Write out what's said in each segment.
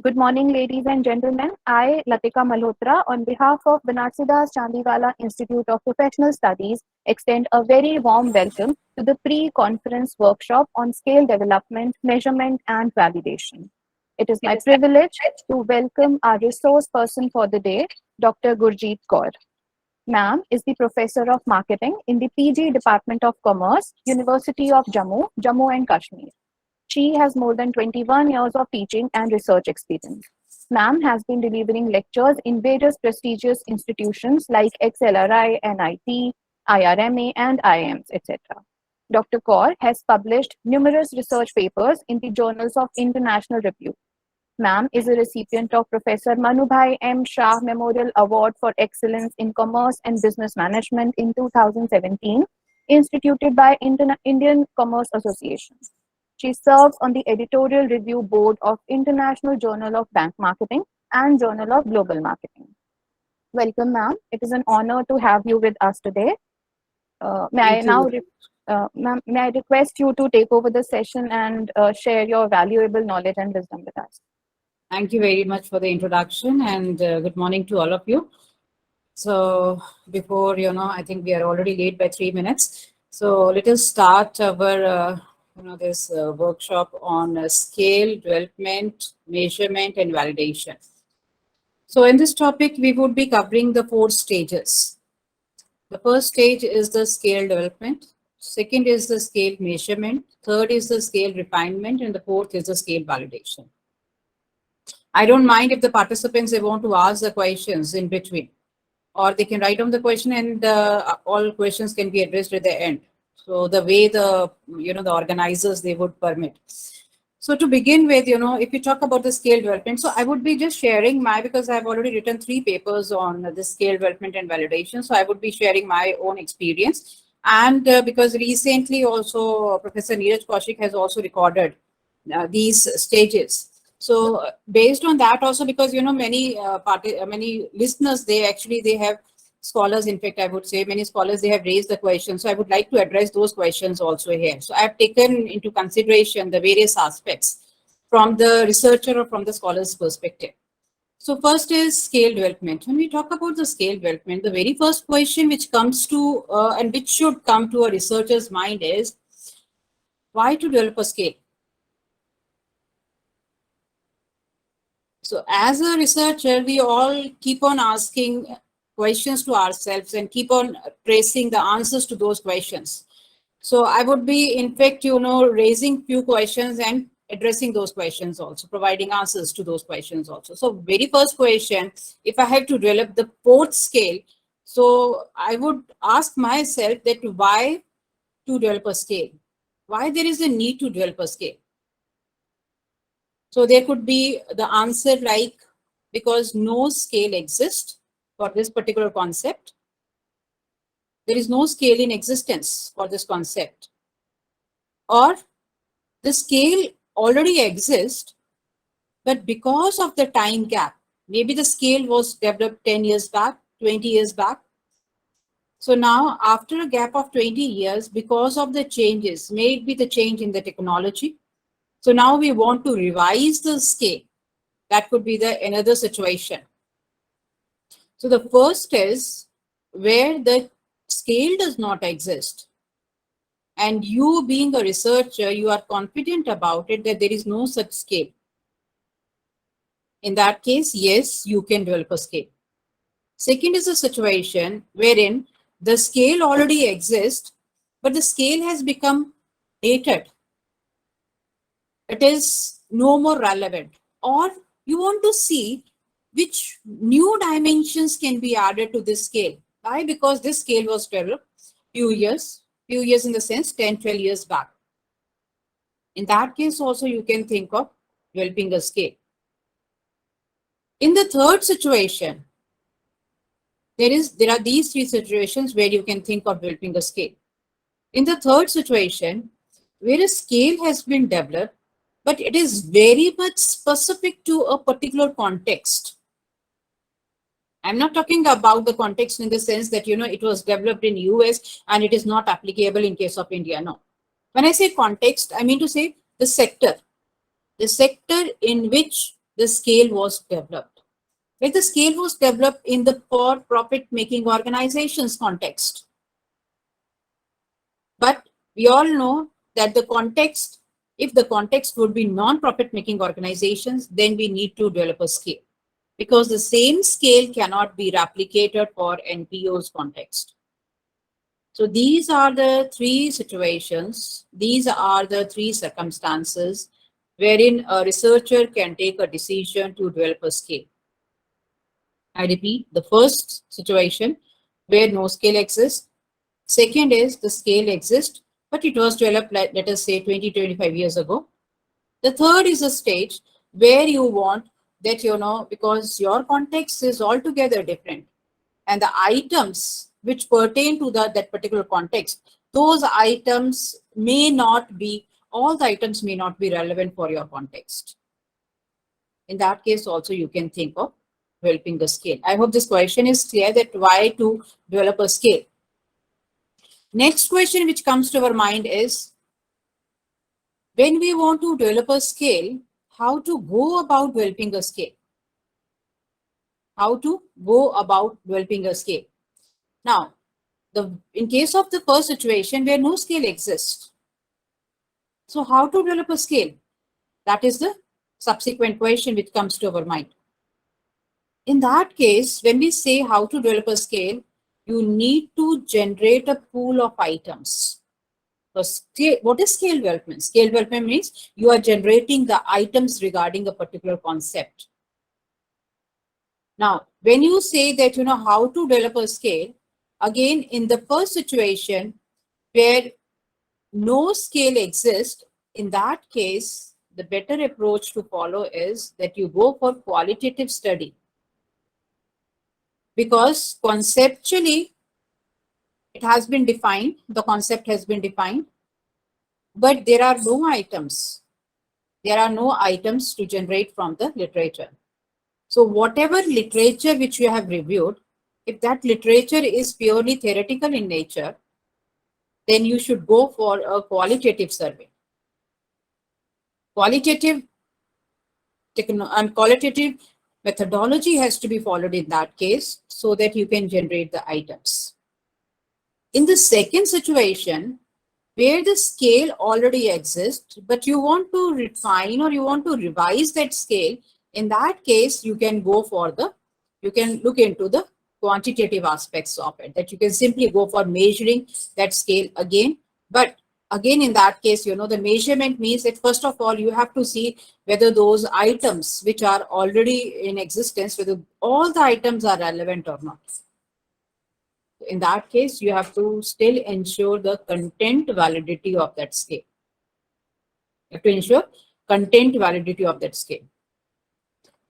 Good morning, ladies and gentlemen. I, Latika Malhotra, on behalf of Banarsidas Chandiwala Institute of Professional Studies, extend a very warm welcome to the pre-conference workshop on scale development, measurement, and validation. It is my privilege to welcome our resource person for the day, Dr. Gurjeet Kaur. Ma'am is the Professor of Marketing in the PG Department of Commerce, University of Jammu, Jammu and Kashmir. She has more than 21 years of teaching and research experience. Ma'am has been delivering lectures in various prestigious institutions like XLRI, NIT, IRMA, and IIMs, etc. Dr. Kaur has published numerous research papers in the journals of international repute. Ma'am is a recipient of Professor Manubhai M. Shah Memorial Award for Excellence in Commerce and Business Management in 2017, instituted by Indian Commerce Association. She serves on the editorial review board of International Journal of Bank Marketing and Journal of Global Marketing. Welcome, ma'am. It is an honor to have you with us today. May I request you to take over the session and share your valuable knowledge and wisdom with us. Thank you very much for the introduction, and good morning to all of you. So before, I think we are already late by 3 minutes. So let us start our, this workshop on scale, development, measurement, and validation. So in this topic, we would be covering the 4 stages. The first stage is the scale development. Second is the scale measurement. Third is the scale refinement. And the fourth is the scale validation. I don't mind if the participants, they want to ask the questions in between, or they can write down the question and all questions can be addressed at the end. So the way the organizers, they would permit. So to begin with, if you talk about the scale development, so I would be just sharing because I've already written 3 papers on the scale development and validation. So I would be sharing my own experience. And because recently also Professor Neeraj Kaushik has also recorded these stages. So based on that also, because many listeners, they have scholars, in fact I would say many scholars, they have raised the question. So I would like to address those questions also here. So I've taken into consideration the various aspects from the researcher or from the scholar's perspective. So first is scale development. When we talk about the scale development, the very first question which comes to and which should come to a researcher's mind is, why to develop a scale? So as a researcher, we all keep on asking questions to ourselves and keep on tracing the answers to those questions. So I would be, in fact, raising few questions and addressing those questions also, providing answers to those questions also. So very first question, if I have to develop the 4th scale, so I would ask myself that why to develop a scale? Why there is a need to develop a scale? So there could be the answer like, because no scale exists for this particular concept. There is no scale in existence for this concept. Or the scale already exists, but because of the time gap, maybe the scale was developed 10 years back, 20 years back. So now after a gap of 20 years, because of the changes, maybe the change in the technology, so now we want to revise the scale. That could be another situation. So the first is where the scale does not exist. And you being a researcher, you are confident about it that there is no such scale. In that case, yes, you can develop a scale. Second is a situation wherein the scale already exists, but the scale has become dated. It is no more relevant, or you want to see which new dimensions can be added to this scale. Why? Because this scale was developed few years in the sense 10, 12 years back. In that case also you can think of developing a scale. In the third situation, there are these 3 situations where you can think of developing a scale. In the third situation, where a scale has been developed, but it is very much specific to a particular context. I'm not talking about the context in the sense that, it was developed in US and it is not applicable in case of India. No. When I say context, I mean to say the sector in which the scale was developed. Like the scale was developed in the for-profit making organizations context. But we all know that the context, if the context would be non-profit making organizations, then we need to develop a scale, because the same scale cannot be replicated for NPO's context. So these are the three situations, these are the three circumstances wherein a researcher can take a decision to develop a scale. I repeat, the first situation where no scale exists. Second is the scale exists, but it was developed, let us say 20, 25 years ago. The third is a stage where you want that, because your context is altogether different, and the items which pertain to that particular context, those items may not be, all the items may not be relevant for your context. In that case also you can think of developing a scale. I hope this question is clear, that why to develop a scale. Next question which comes to our mind is, when we want to develop a scale, how to go about developing a scale? How to go about developing a scale? Now, in case of the first situation where no scale exists, so how to develop a scale? That is the subsequent question which comes to our mind. In that case, when we say how to develop a scale, you need to generate a pool of items. So what is scale development? Scale development means you are generating the items regarding a particular concept. Now, when you say that, how to develop a scale, again, in the first situation where no scale exists, in that case, the better approach to follow is that you go for qualitative study. Because conceptually, it has been defined, the concept has been defined, but there are no items. There are no items to generate from the literature. So whatever literature which you have reviewed, if that literature is purely theoretical in nature, then you should go for a qualitative survey. Qualitative methodology has to be followed in that case so that you can generate the items. In the second situation, where the scale already exists, but you want to refine or you want to revise that scale, in that case, you can look into the quantitative aspects of it, that you can simply go for measuring that scale again. But again, in that case, the measurement means that first of all, you have to see whether those items which are already in existence, whether all the items are relevant or not. In that case, you have to still ensure the content validity of that scale. You have to ensure content validity of that scale.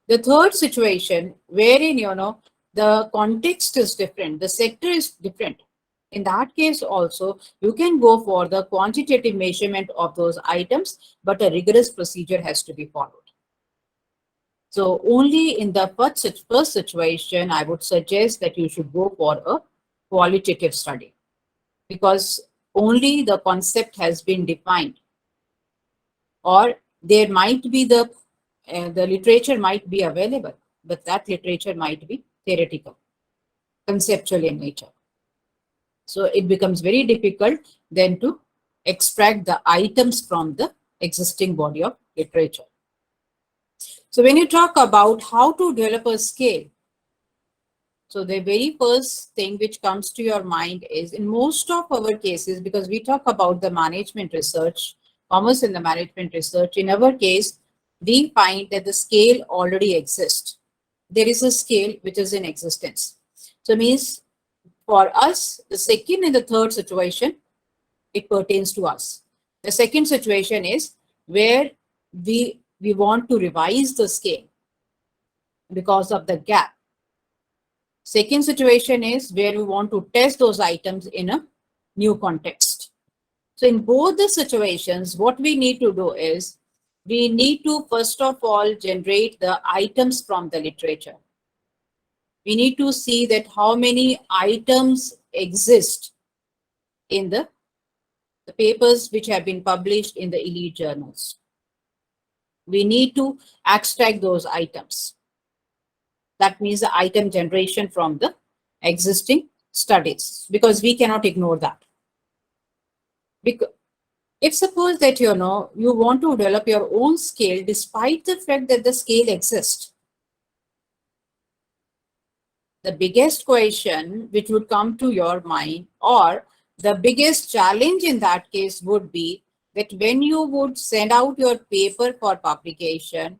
The third situation wherein, the context is different, the sector is different. In that case also, you can go for the quantitative measurement of those items, but a rigorous procedure has to be followed. So only in the first situation, I would suggest that you should go for a qualitative study, because only the concept has been defined, or there might be the literature might be available, but that literature might be theoretical, conceptual in nature. So it becomes very difficult then to extract the items from the existing body of literature. So when you talk about how to develop a scale, so the very first thing which comes to your mind is, in most of our cases, because we talk about the management research, commerce in the management research, in our case, we find that the scale already exists. There is a scale which is in existence. So it means for us, the second and the third situation, it pertains to us. The second situation is where we want to revise the scale because of the gap. Second situation is where we want to test those items in a new context. So in both the situations, what we need to do is, we need to first of all generate the items from the literature. We need to see that how many items exist in the papers which have been published in the elite journals. we need to extract those items. That means the item generation from the existing studies, because we cannot ignore that. Because if suppose that you want to develop your own scale despite the fact that the scale exists, the biggest question which would come to your mind, or the biggest challenge in that case, would be that when you would send out your paper for publication,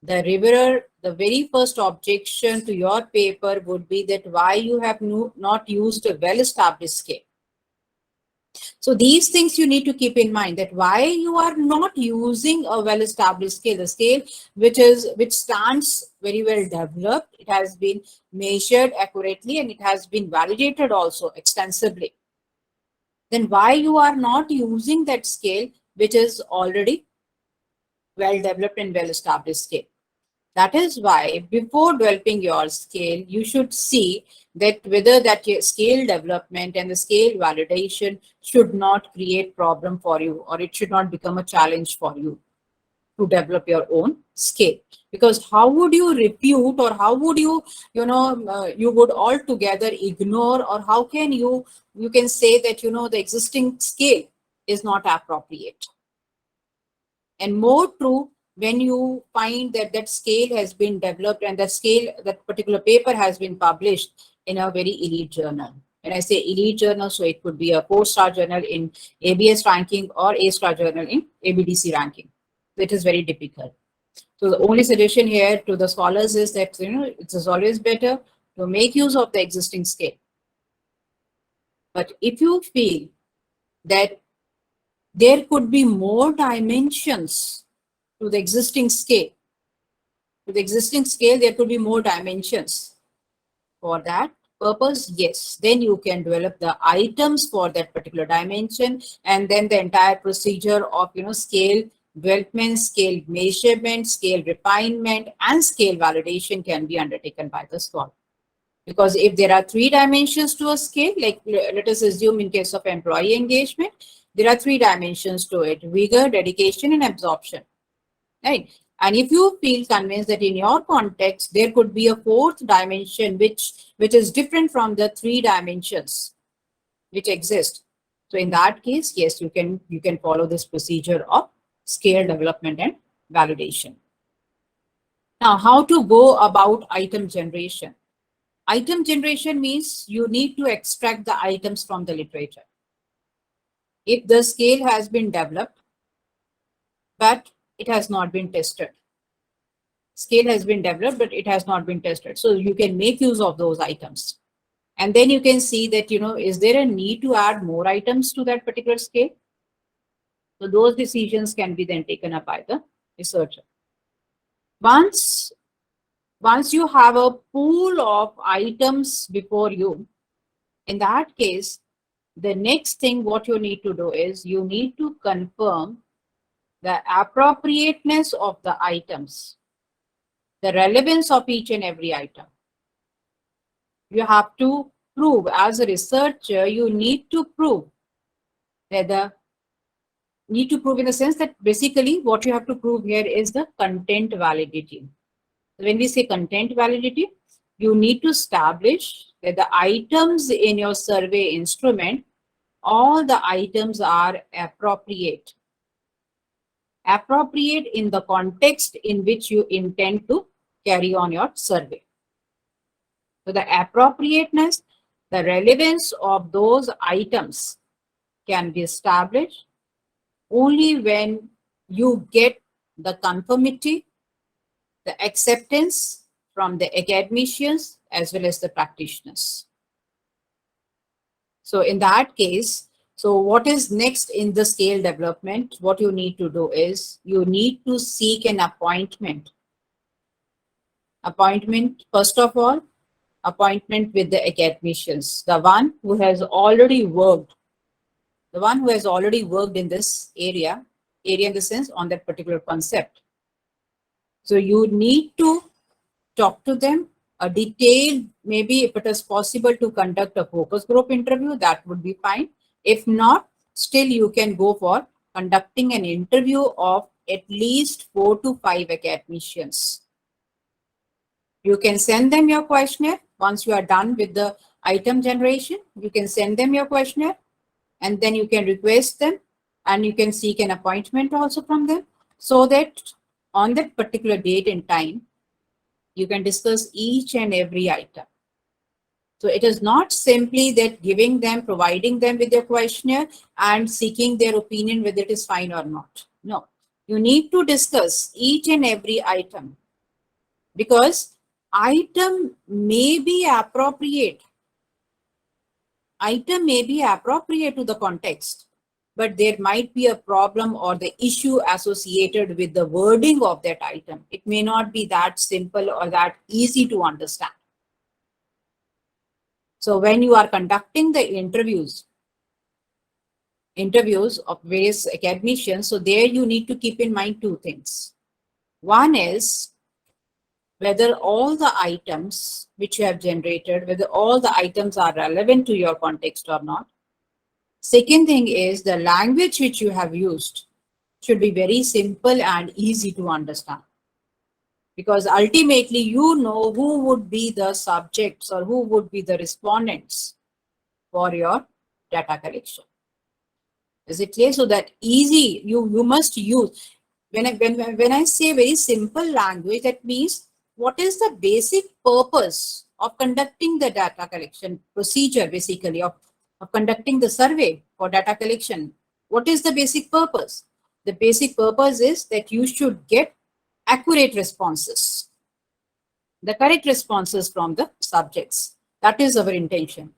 the reviewer, the very first objection to your paper would be that why you have not used a well-established scale. So these things you need to keep in mind, that why you are not using a well-established scale, the scale which stands very well developed, it has been measured accurately and it has been validated also extensively. Then why you are not using that scale which is already well developed and well established scale? That is why before developing your scale, you should see that whether that your scale development and the scale validation should not create problem for you, or it should not become a challenge for you to develop your own scale. Because how would you refute, or how would you, you would altogether ignore, or how can you can say that, the existing scale is not appropriate? And more true, when you find that that scale has been developed and that particular paper has been published in a very elite journal. When I say elite journal, so it could be a 4-star journal in ABS ranking or A-star journal in ABDC ranking. It is very difficult. So the only suggestion here to the scholars is that, it is always better to make use of the existing scale. But if you feel that there could be more dimensions to the existing scale, there could be more dimensions. For that purpose, yes, then you can develop the items for that particular dimension, and then the entire procedure of, scale development, scale measurement, scale refinement, and scale validation can be undertaken by the scholar. Because if there are 3 dimensions to a scale, like let us assume in case of employee engagement, there are 3 dimensions to it: vigor, dedication, and absorption, right? And if you feel convinced that in your context there could be a 4th dimension which is different from the 3 dimensions which exist, so in that case, yes, you can follow this procedure of scale development and validation. Now, how to go about item generation? Item generation means you need to extract the items from the literature. If the scale has been developed, but it has not been tested. Scale has been developed, but it has not been tested. So you can make use of those items. And then you can see that, is there a need to add more items to that particular scale? So those decisions can be then taken up by the researcher. Once you have a pool of items before you, in that case, the next thing what you need to do is you need to confirm the appropriateness of the items, the relevance of each and every item. You have to prove, as a researcher, you need to prove whether, in the sense that basically what you have to prove here is the content validity. When we say content validity, you need to establish that the items in your survey instrument, all the items are appropriate. Appropriate in the context in which you intend to carry on your survey. So the appropriateness, the relevance of those items can be established only when you get the conformity, the acceptance from the academicians as well as the practitioners. So in that case, so what is next in the scale development? What you need to do is you need to seek an appointment. Appointment, first of all, appointment with the academicians, the one who has already worked, in this area in the sense on that particular concept. So you need to talk to them, a detailed, maybe if it is possible to conduct a focus group interview, that would be fine. If not, still you can go for conducting an interview of at least 4 to 5 academicians. You can send them your questionnaire. Once you are done with the item generation, you can send them your questionnaire, and then you can request them, and you can seek an appointment also from them, so that on that particular date and time, you can discuss each and every item. So it is not simply that giving them, providing them with their questionnaire and seeking their opinion whether it is fine or not. No, you need to discuss each and every item, because item may be appropriate. Item may be appropriate to the context, but there might be a problem or the issue associated with the wording of that item. It may not be that simple or that easy to understand. So when you are conducting the interviews of various academicians, so there you need to keep in mind two things. One is whether all the items which you have generated, whether all the items are relevant to your context or not. Second thing is the language which you have used should be very simple and easy to understand. Because ultimately, you know who would be the subjects or who would be the respondents for your data collection. Is it clear? So that easy, you must use. When I say very simple language, that means what is the basic purpose of conducting the data collection procedure, basically, of conducting the survey for data collection. What is the basic purpose? The basic purpose is that you should get accurate responses, the correct responses from the subjects. That is our intention.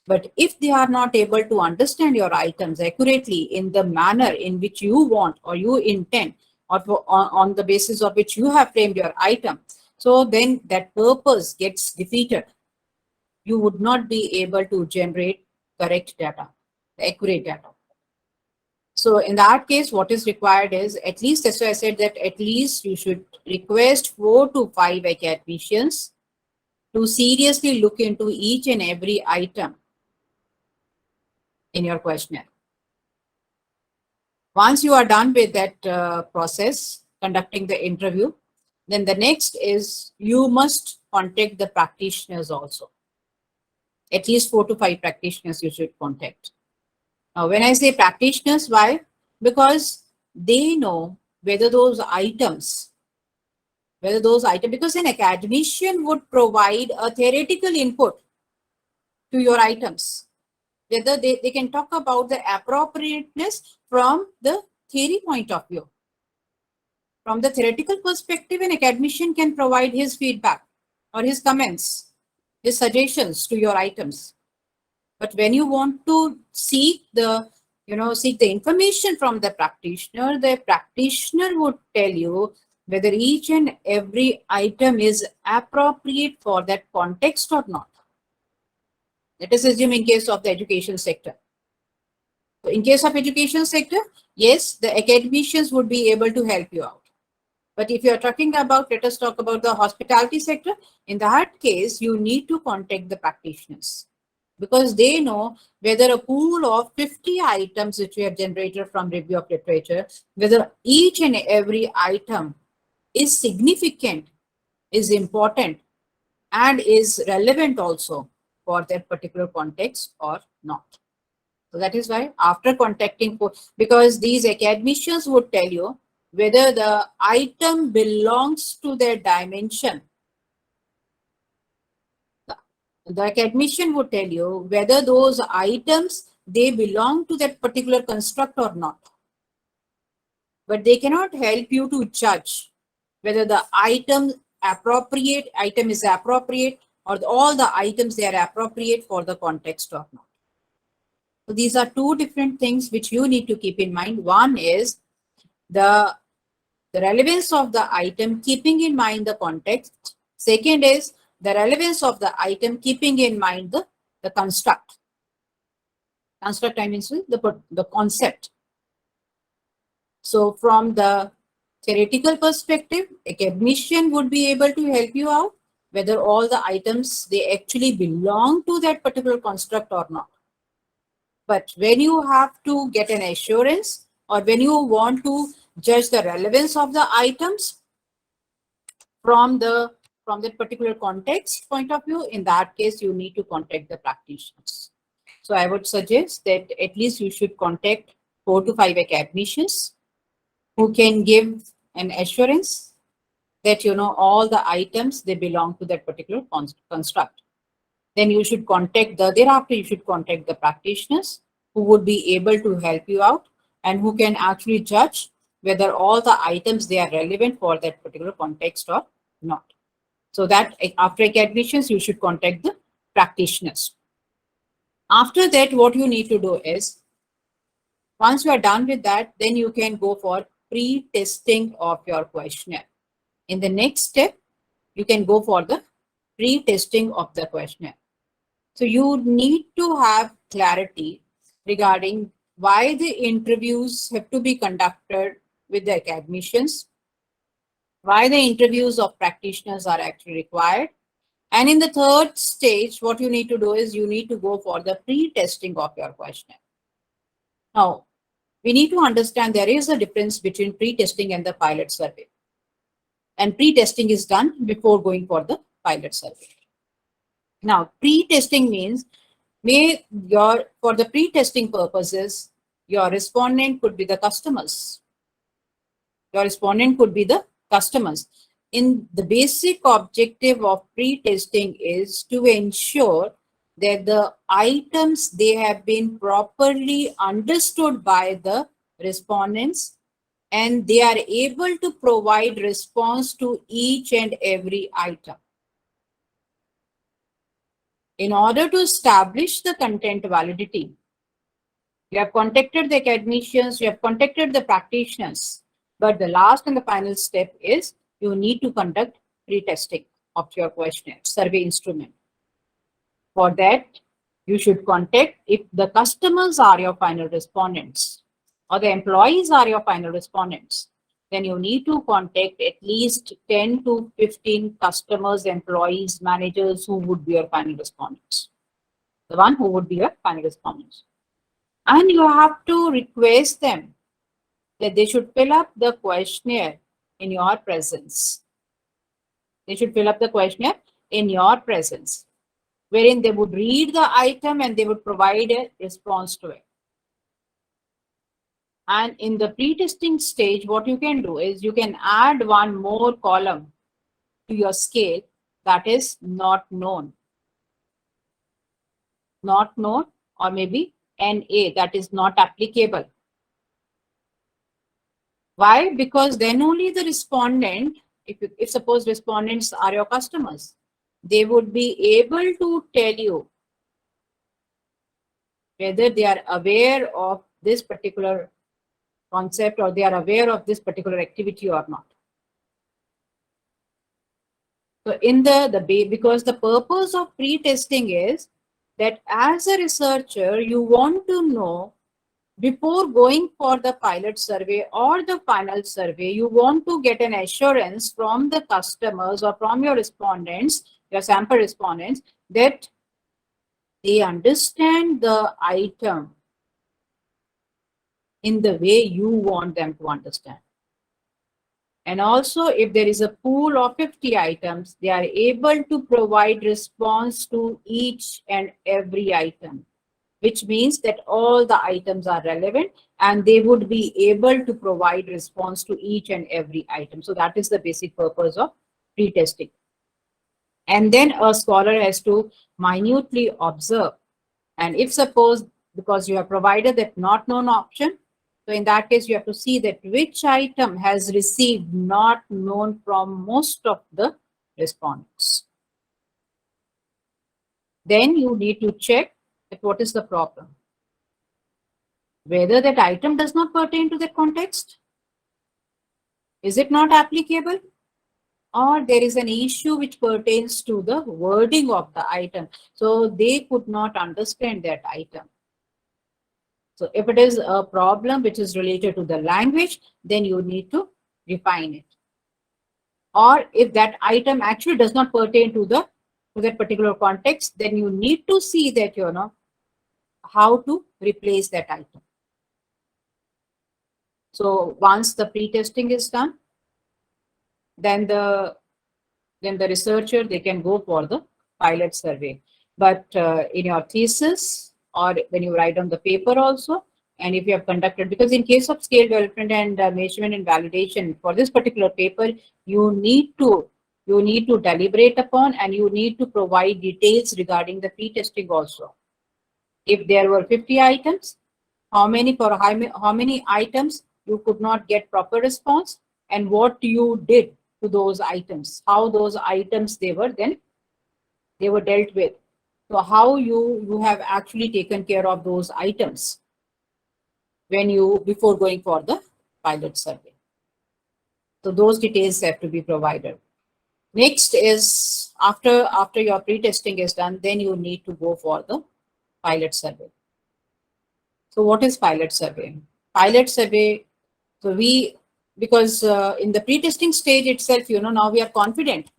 But if they are not able to understand your items accurately in the manner in which you want or you intend, or on the basis of which you have framed your item, so then that purpose gets defeated. You would not be able to generate correct data, accurate data. So in that case, what is required is at least, that's why I said that at least you should request 4 to 5 academicians to seriously look into each and every item in your questionnaire. Once you are done with that process, conducting the interview, then the next is you must contact the practitioners also. At least 4 to 5 practitioners you should contact. Now, when I say practitioners, why? Because they know whether those items, because an academician would provide a theoretical input to your items. Whether they can talk about the appropriateness from the theory point of view. From the theoretical perspective, an academician can provide his feedback or his comments, his suggestions to your items. But when you want to seek the information from the practitioner would tell you whether each and every item is appropriate for that context or not. Let us assume in case of the education sector. So in case of education sector, yes, the academicians would be able to help you out. But if you are talking about, let us talk about the hospitality sector, in that case, you need to contact the practitioners, because they know whether a pool of 50 items which we have generated from review of literature, whether each and every item is significant, is important, and is relevant also for that particular context or not. So that is why after contacting, because these academicians would tell you whether the item belongs to their dimension. The academician would tell you whether those items, they belong to that particular construct or not. But they cannot help you to judge whether the item is appropriate, or all the items, they are appropriate for the context or not. So these are two different things which you need to keep in mind. One is the relevance of the item, keeping in mind the context. Second is the relevance of the item, keeping in mind the construct. Construct, I mean the concept. So from the theoretical perspective, academician would be able to help you out whether all the items, they actually belong to that particular construct or not. But when you have to get an assurance, or when you want to judge the relevance of the items from that particular context point of view, in that case, you need to contact the practitioners. So I would suggest that at least you should contact 4 to 5 academicians who can give an assurance that all the items, they belong to that particular construct. Then you should thereafter you should contact the practitioners who would be able to help you out and who can actually judge whether all the items, they are relevant for that particular context or not. So that after academicians, you should contact the practitioners. After that, what you need to do is, once you are done with that, then you can go for pre-testing of your questionnaire. In the next step, you can go for the pre-testing of the questionnaire. So you need to have clarity regarding why the interviews have to be conducted with the academicians, why the interviews of practitioners are actually required. And in the third stage, what you need to do is you need to go for the pre-testing of your questionnaire. Now, we need to understand there is a difference between pre-testing and the pilot survey. And pre-testing is done before going for the pilot survey. Now, pre-testing means for the pre-testing purposes, your respondent could be the customers. Your respondent could be the customers. In the basic objective of pre-testing is to ensure that the items, they have been properly understood by the respondents and they are able to provide response to each and every item. In order to establish the content validity, you have contacted the academicians, you have contacted the practitioners, but the last and the final step is you need to conduct pre-testing of your questionnaire, survey instrument. For that, you should contact, if the customers are your final respondents or the employees are your final respondents, then you need to contact at least 10 to 15 customers, employees, managers who would be your final respondents. The one who would be your final respondents. And you have to request them that they should fill up the questionnaire in your presence. They should fill up the questionnaire in your presence, wherein they would read the item and they would provide a response to it. And in the pre-testing stage, what you can do is you can add one more column to your scale, that is not known. Not known, or maybe NA, that is not applicable. Why? Because then only the respondent, if suppose respondents are your customers, they would be able to tell you whether they are aware of this particular concept or they are aware of this particular activity or not. So in because the purpose of pre-testing is that as a researcher, you want to know before going for the pilot survey or the final survey, you want to get an assurance from the customers or from your respondents, your sample respondents, that they understand the item in the way you want them to understand. And also, if there is a pool of 50 items, they are able to provide response to each and every item, which means that all the items are relevant and they would be able to provide response to each and every item. So that is the basic purpose of pre-testing. And then a scholar has to minutely observe. And if suppose, because you have provided that not known option, so in that case, you have to see that which item has received not known from most of the respondents. Then you need to check that what is the problem. Whether that item does not pertain to that context, is it not applicable, or there is an issue which pertains to the wording of the item. So they could not understand that item. So if it is a problem which is related to the language, then you need to refine it. Or if that item actually does not pertain to that particular context, then you need to see that, how to replace that item. So once the pre-testing is done, then the researcher, they can go for the pilot survey. But in your thesis or when you write on the paper also, and if you have conducted, because in case of scale development and measurement and validation for this particular paper, you need to deliberate upon and you need to provide details regarding the pre-testing also. If there were 50 items, how many items you could not get proper response, and what you did to those items, how those items they were dealt with. So how you have actually taken care of those items before going for the pilot survey. So those details have to be provided. Next is after your pre-testing is done, then you need to go for the pilot survey. So what is pilot survey? Pilot survey, so because in the pre-testing stage itself, now we are confident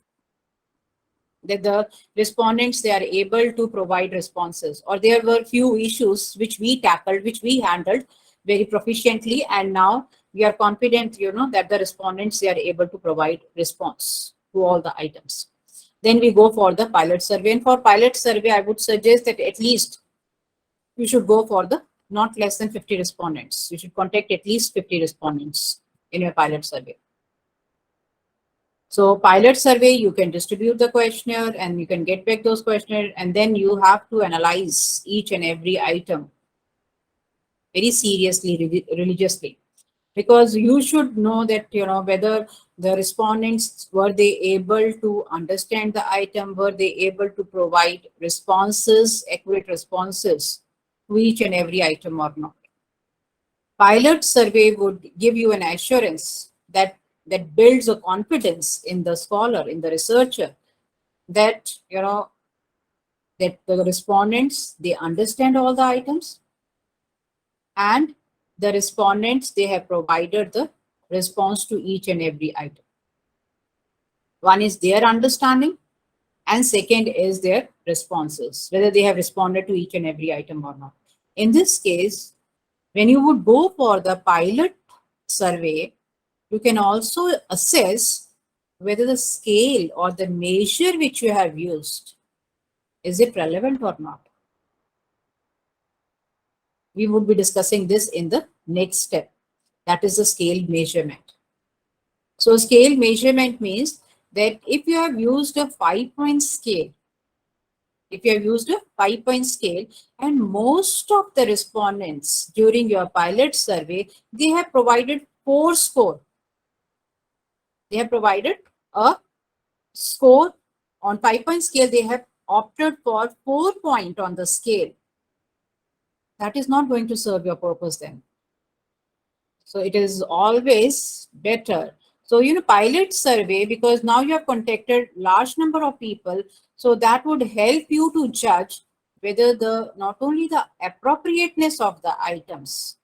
that the respondents, they are able to provide responses, or there were few issues which we tackled, which we handled very proficiently, and now we are confident, that the respondents, they are able to provide response to all the items. Then we go for the pilot survey, and for pilot survey, I would suggest that at least you should go for the not less than 50 respondents. You should contact at least 50 respondents in your pilot survey. So pilot survey, you can distribute the questionnaire and you can get back those questionnaire, and then you have to analyze each and every item very seriously, religiously, because you should know that, whether the respondents, were they able to understand the item, were they able to provide responses, accurate responses to each and every item or not. Pilot survey would give you an assurance that builds a confidence in the scholar, in the researcher, that that the respondents, they understand all the items, and the respondents, they have provided the response to each and every item. One is their understanding, and second is their responses, whether they have responded to each and every item or not. In this case, when you would go for the pilot survey, you can also assess whether the scale or the measure which you have used, is it relevant or not? We would be discussing this in the next step. That is the scale measurement. So scale measurement means that if you have used a 5-point scale, and most of the respondents during your pilot survey, they have provided 4 score. They have provided a score on 5-point scale. They have opted for 4 point on the scale. That is not going to serve your purpose then. So it is always better. So, pilot survey, because now you have contacted large number of people, so that would help you to judge whether not only the appropriateness of the items,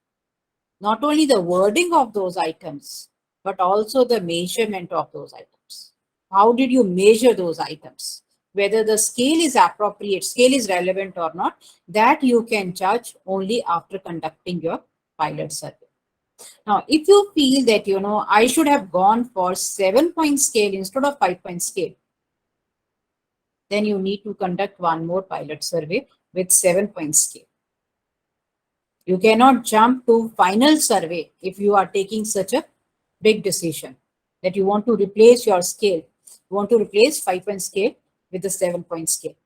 not only the wording of those items, but also the measurement of those items. How did you measure those items? Whether the scale is appropriate, scale is relevant or not, that you can judge only after conducting your pilot survey. Now, if you feel that, I should have gone for 7-point scale instead of 5-point scale, then you need to conduct one more pilot survey with 7-point scale. You cannot jump to final survey if you are taking such a big decision that you want to replace your scale. You want to replace 5-point scale with the 7-point scale.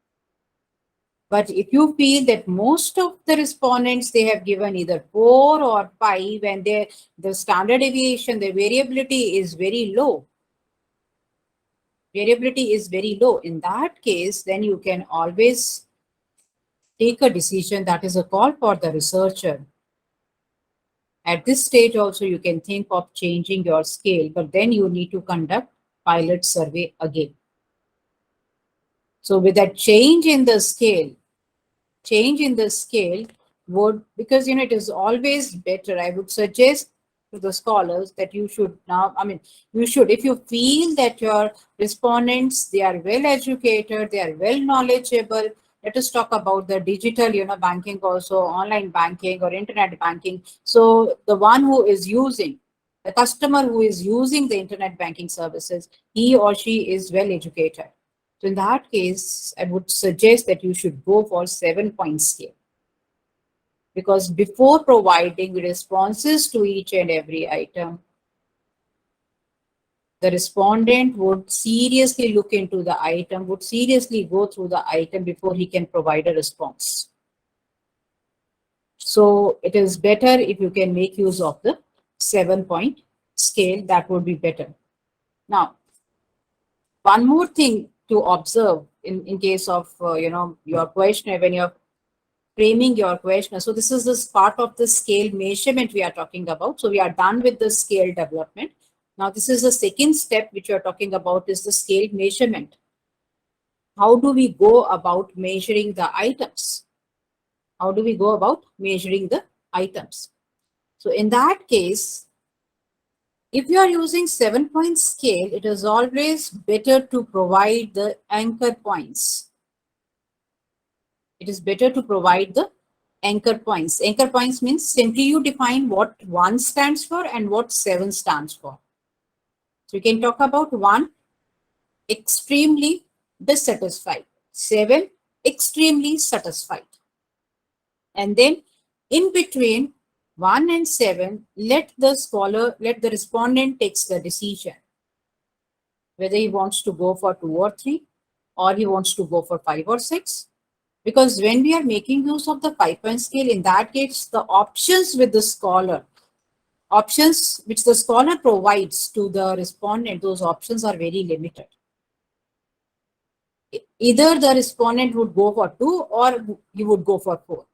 But if you feel that most of the respondents, they have given either 4 or 5, and the standard deviation, the variability is very low. In that case, then you can always take a decision that is a call for the researcher. At this stage also, you can think of changing your scale, but then you need to conduct pilot survey again. So with that change in the scale would, because it is always better, I would suggest to the scholars that you should now, if you feel that your respondents, they are well educated, they are well knowledgeable, let us talk about the digital, banking also, online banking or internet banking. So the one who is using, the customer who is using the internet banking services, he or she is well educated. So in that case, I would suggest that you should go for 7-point scale. Because before providing responses to each and every item, the respondent would seriously look into the item, would seriously go through the item before he can provide a response. So it is better if you can make use of the 7-point scale, that would be better. Now, one more thing to observe in case of, your questionnaire, when you're framing your questionnaire. So this is this part of the scale measurement we are talking about. So we are done with the scale development. Now, this is the second step which we are talking about, is the scale measurement. How do we go about measuring the items? How do we go about measuring the items? So in that case, if you are using 7-point scale, it is always better to provide the anchor points. It is better to provide the anchor points. Anchor points means simply you define what 1 stands for and what 7 stands for. So you can talk about 1, extremely dissatisfied, 7, extremely satisfied. And then in between 1 and 7, let the respondent takes the decision whether he wants to go for 2 or 3, or he wants to go for 5 or 6. Because when we are making use of the 5-point scale, in that case, the options with the scholar, options which the scholar provides to the respondent, those options are very limited. Either the respondent would go for 2 or he would go for 4.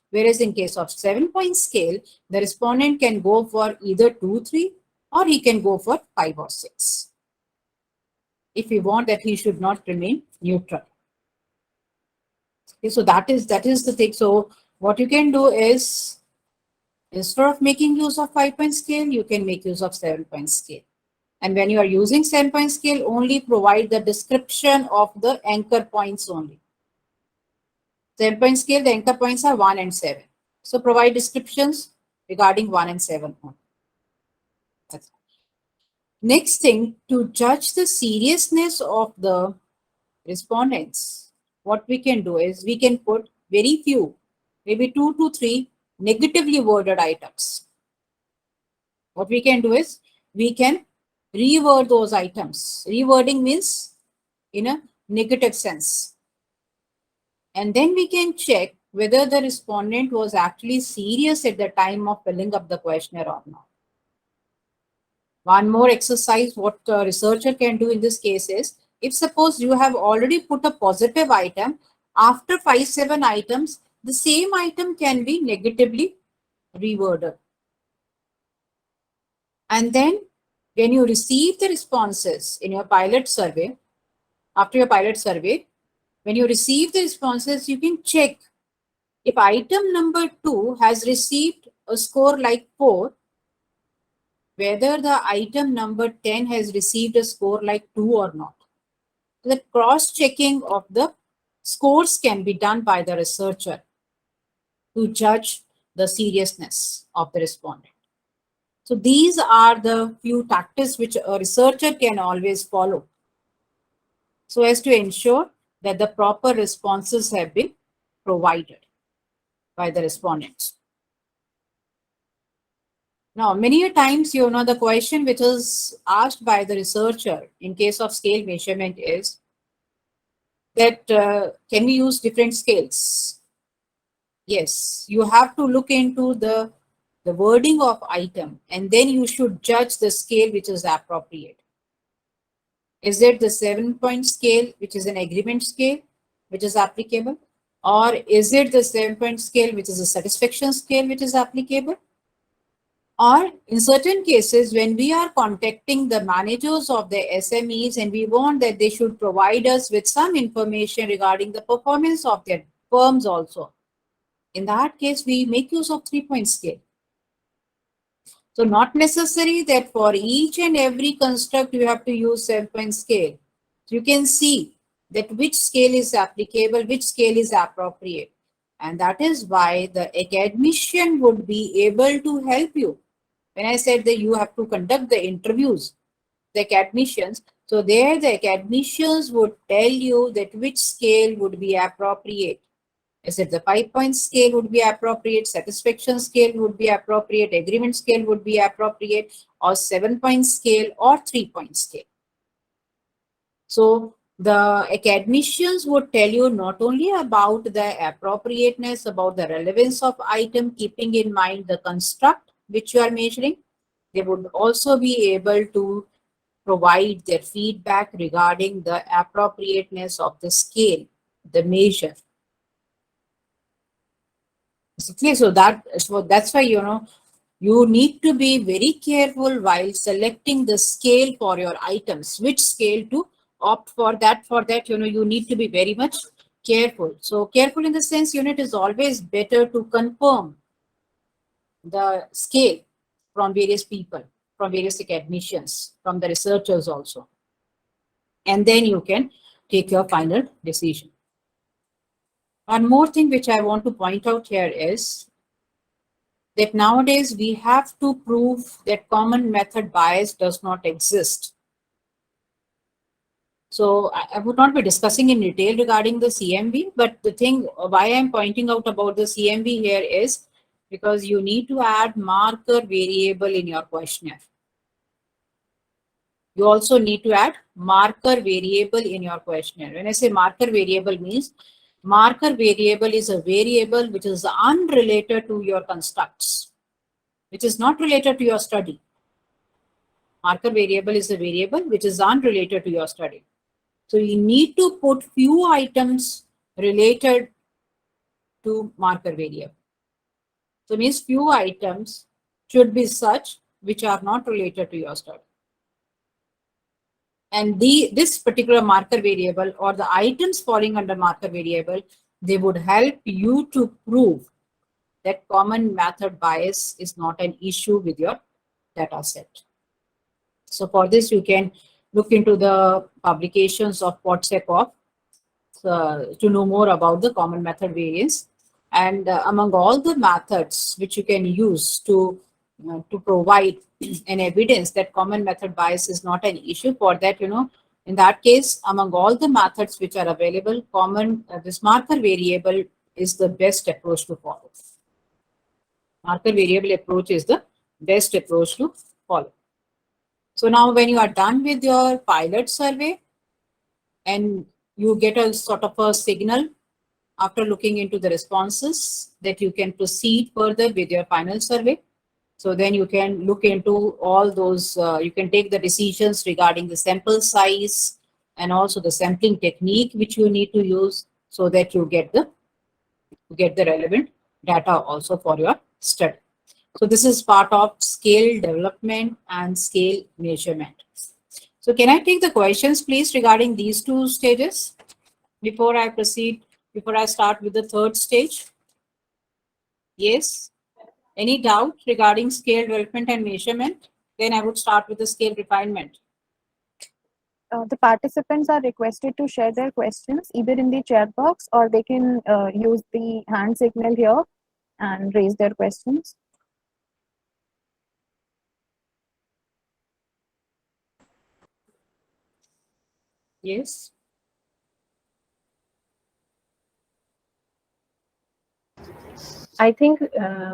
Whereas in case of 7-point scale, the respondent can go for either 2, 3, or he can go for 5 or 6. If we want that he should not remain neutral. Okay, so that is the thing. So what you can do is, instead of making use of 5-point scale, you can make use of 7-point scale. And when you are using 7-point scale, only provide the description of the anchor points only. 7-point scale, the anchor points are 1 and 7. So provide descriptions regarding 1 and 7. Next thing, to judge the seriousness of the respondents, what we can do is we can put very few, maybe 2 to 3 negatively worded items. What we can do is we can reword those items. Rewording means in a negative sense. And then we can check whether the respondent was actually serious at the time of filling up the questionnaire or not. One more exercise what a researcher can do in this case is, if suppose you have already put a positive item, after 5, 7 items, the same item can be negatively reworded. And then when you receive the responses in your pilot survey, after your pilot survey, when you receive the responses, you can check if item number 2 has received a score like 4, whether the item number 10 has received a score like 2 or not. The cross-checking of the scores can be done by the researcher to judge the seriousness of the respondent. So these are the few tactics which a researcher can always follow, so as to ensure that the proper responses have been provided by the respondents. Now, many times, the question which is asked by the researcher in case of scale measurement is that can we use different scales? Yes, you have to look into the wording of item, and then you should judge the scale which is appropriate. Is it the 7-point scale, which is an agreement scale, which is applicable? Or is it the 7-point scale, which is a satisfaction scale, which is applicable? Or in certain cases, when we are contacting the managers of the SMEs and we want that they should provide us with some information regarding the performance of their firms also, in that case, we make use of 3-point scale. So not necessary that for each and every construct you have to use 7-point scale. So you can see that which scale is applicable, which scale is appropriate. And that is why the academician would be able to help you. When I said that you have to conduct the interviews, the academicians, so there the academicians would tell you that which scale would be appropriate. Is it the 5-point scale would be appropriate, satisfaction scale would be appropriate, agreement scale would be appropriate, or 7-point scale or 3-point scale. So the academicians would tell you not only about the appropriateness, about the relevance of item, keeping in mind the construct which you are measuring, they would also be able to provide their feedback regarding the appropriateness of the scale, the measure. So that's why, you need to be very careful while selecting the scale for your items, which scale to opt for. That you need to be very much careful. So careful in the sense, it is always better to confirm the scale from various people, from various academicians, from the researchers also. And then you can take your final decision. One more thing which I want to point out here is that nowadays we have to prove that common method bias does not exist. So I would not be discussing in detail regarding the CMB, but the thing why I'm pointing out about the CMB here is because you need to add marker variable in your questionnaire. You also need to add marker variable in your questionnaire. When I say marker variable means, marker variable is a variable which is unrelated to your constructs, which is not related to your study. Marker variable is a variable which is unrelated to your study. So you need to put few items related to marker variable. So means few items should be such which are not related to your study. And this particular marker variable or the items falling under marker variable, they would help you to prove that common method bias is not an issue with your data set. So for this, you can look into the publications of Potsekov to know more about the common method variance. And among all the methods which you can use to provide an evidence that common method bias is not an issue, for that, in that case, among all the methods which are available, this marker variable is the best approach to follow. Marker variable approach is the best approach to follow. So now when you are done with your pilot survey and you get a sort of a signal after looking into the responses that you can proceed further with your final survey. So then you can look into all those, you can take the decisions regarding the sample size and also the sampling technique which you need to use so that you get the relevant data also for your study. So this is part of scale development and scale measurement. So can I take the questions, please, regarding these two stages before I proceed, before I start with the third stage? Yes. Any doubt regarding scale development and measurement? Then I would start with the scale refinement. The participants are requested to share their questions either in the chat box or they can use the hand signal here and raise their questions. Yes. I think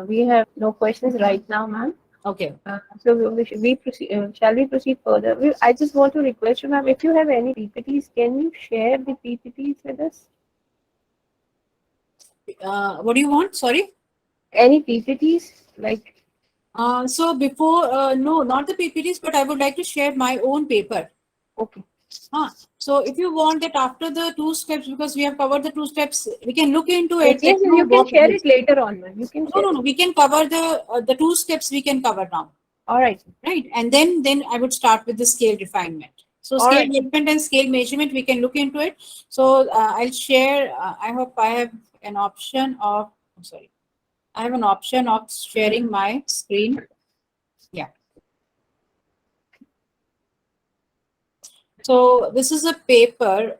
we have no questions right now, ma'am. Okay. So we proceed, shall we proceed further? I just want to request you, ma'am, if you have any PPTs, can you share the PPTs with us? What do you want? Sorry? Any PPTs? Like. So before, no, not the PPTs, but I would like to share my own paper. Okay. So if you want that after the 2 steps, because we have covered the 2 steps, we can look into it. Yes, you can share it later on, ma'am. You can. No. We can cover the 2 steps. We can cover now. All right. Right, and then I would start with the scale refinement. So scale development and scale measurement, we can look into it. So I'll share. I hope I have an option of. I'm sorry. I have an option of sharing my screen. Yeah. So this is a paper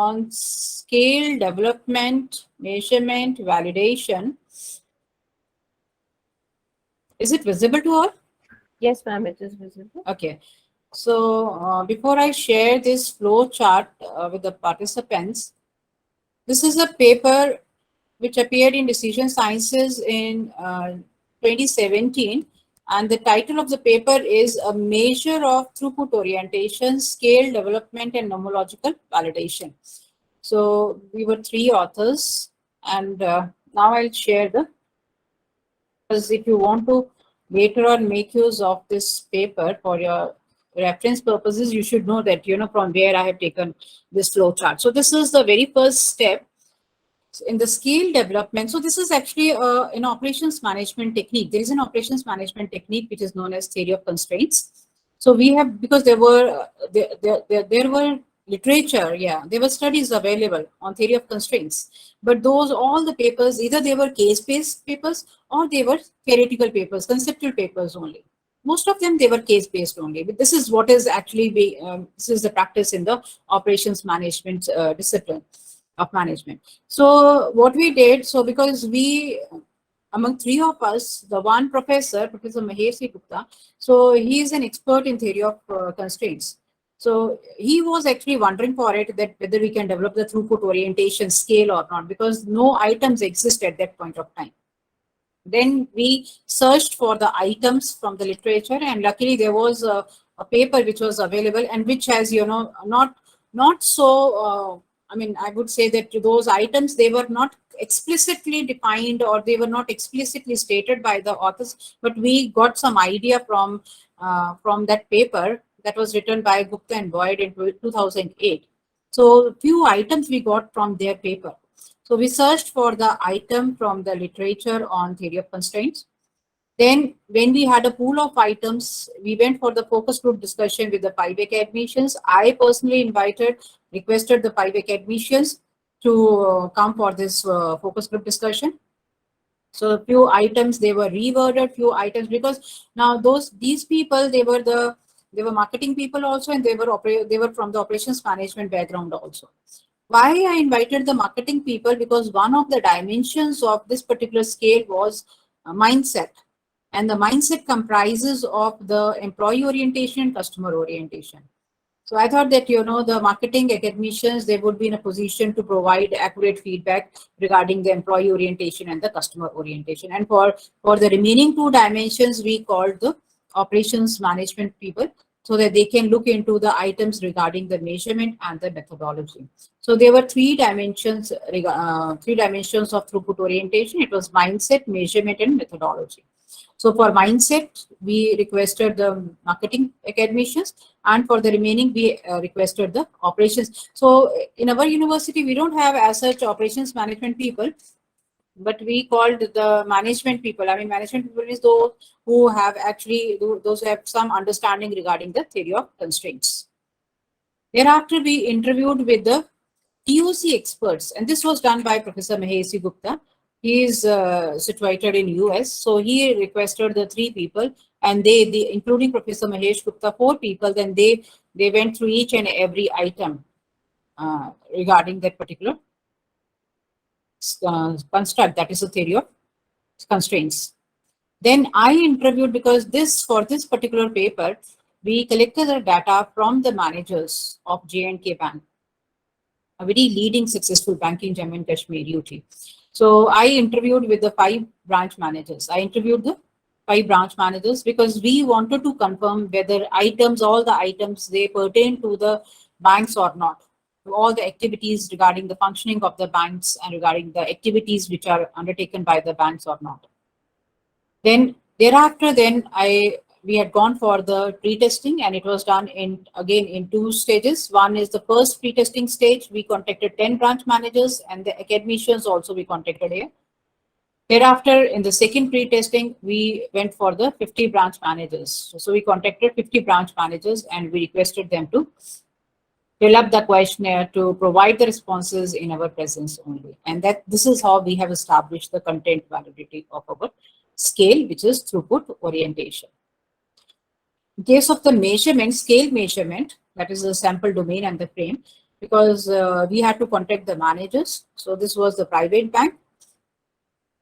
on scale development, measurement, validation. Is it visible to all? Yes, ma'am, it is visible. Okay. So before I share this flow chart with the participants, this is a paper which appeared in Decision Sciences in 2017. And the title of the paper is A Measure of Throughput Orientation, Scale Development and Nomological Validation. So we were 3 authors, and now I'll share the, because if you want to later on make use of this paper for your reference purposes, you should know that, from where I have taken this flow chart. So this is the very first step in the scale development. So this is actually an operations management technique. There is an operations management technique which is known as theory of constraints. So we have, because there were literature, there were studies available on theory of constraints, but those, all the papers, either they were case-based papers or they were theoretical papers, conceptual papers only. Most of them, they were case-based only. But this is what is actually this is the practice in the operations management discipline of management. So what we did, so because we, among 3 of us, the one professor, Professor Mahesh Gupta, so he is an expert in theory of constraints. So he was actually wondering for it that whether we can develop the throughput orientation scale or not, because no items exist at that point of time. Then we searched for the items from the literature, and luckily there was a paper which was available and which has, not so, I mean, I would say that those items, they were not explicitly defined or they were not explicitly stated by the authors, but we got some idea from that paper that was written by Gupta and Boyd in 2008. So few items we got from their paper. So we searched for the item from the literature on theory of constraints. Then when we had a pool of items, we went for the focus group discussion with the 5 academicians. I personally requested the 5 academicians to come for this focus group discussion. So a few items, they were reworded, few items, because now these people, they were marketing people also, and they were from the operations management background also. Why I invited the marketing people? Because one of the dimensions of this particular scale was mindset. And the mindset comprises of the employee orientation and customer orientation. So I thought that, the marketing academicians, they would be in a position to provide accurate feedback regarding the employee orientation and the customer orientation. And for the remaining 2 dimensions, we called the operations management people, so that they can look into the items regarding the measurement and the methodology. So there were 3 dimensions, 3 dimensions of throughput orientation. It was mindset, measurement, and methodology. So for mindset, we requested the marketing academicians, and for the remaining, we requested the operations. So in our university, we don't have as such operations management people, but we called the management people. I mean, management people is those who have some understanding regarding the theory of constraints. Thereafter, we interviewed with the TOC experts, and this was done by Professor Mahesh Gupta. He is situated in US, so he requested the 3 people, and they including Professor Mahesh Gupta, 4 people. Then they went through each and every item regarding that particular construct, that is a theory of constraints. Then I interviewed, because for this particular paper, we collected the data from the managers of J&K Bank, a very leading successful bank in Jammu and Kashmir, UT. So I interviewed with the 5 branch managers. I interviewed the 5 branch managers because we wanted to confirm whether all the items, they pertain to the banks or not. All the activities regarding the functioning of the banks and regarding the activities which are undertaken by the banks or not. Then thereafter, we had gone for the pre-testing, and it was done again in 2 stages. One is the first pre-testing stage. We contacted 10 branch managers, and the academicians also we contacted here. Thereafter, in the second pre-testing, we went for the 50 branch managers. So we contacted 50 branch managers, and we requested them to fill up the questionnaire to provide the responses in our presence only. And this is how we have established the content validity of our scale, which is throughput orientation. In case of the measurement, scale measurement, that is the sample domain and the frame. because we had to contact the managers. So this was the private bank.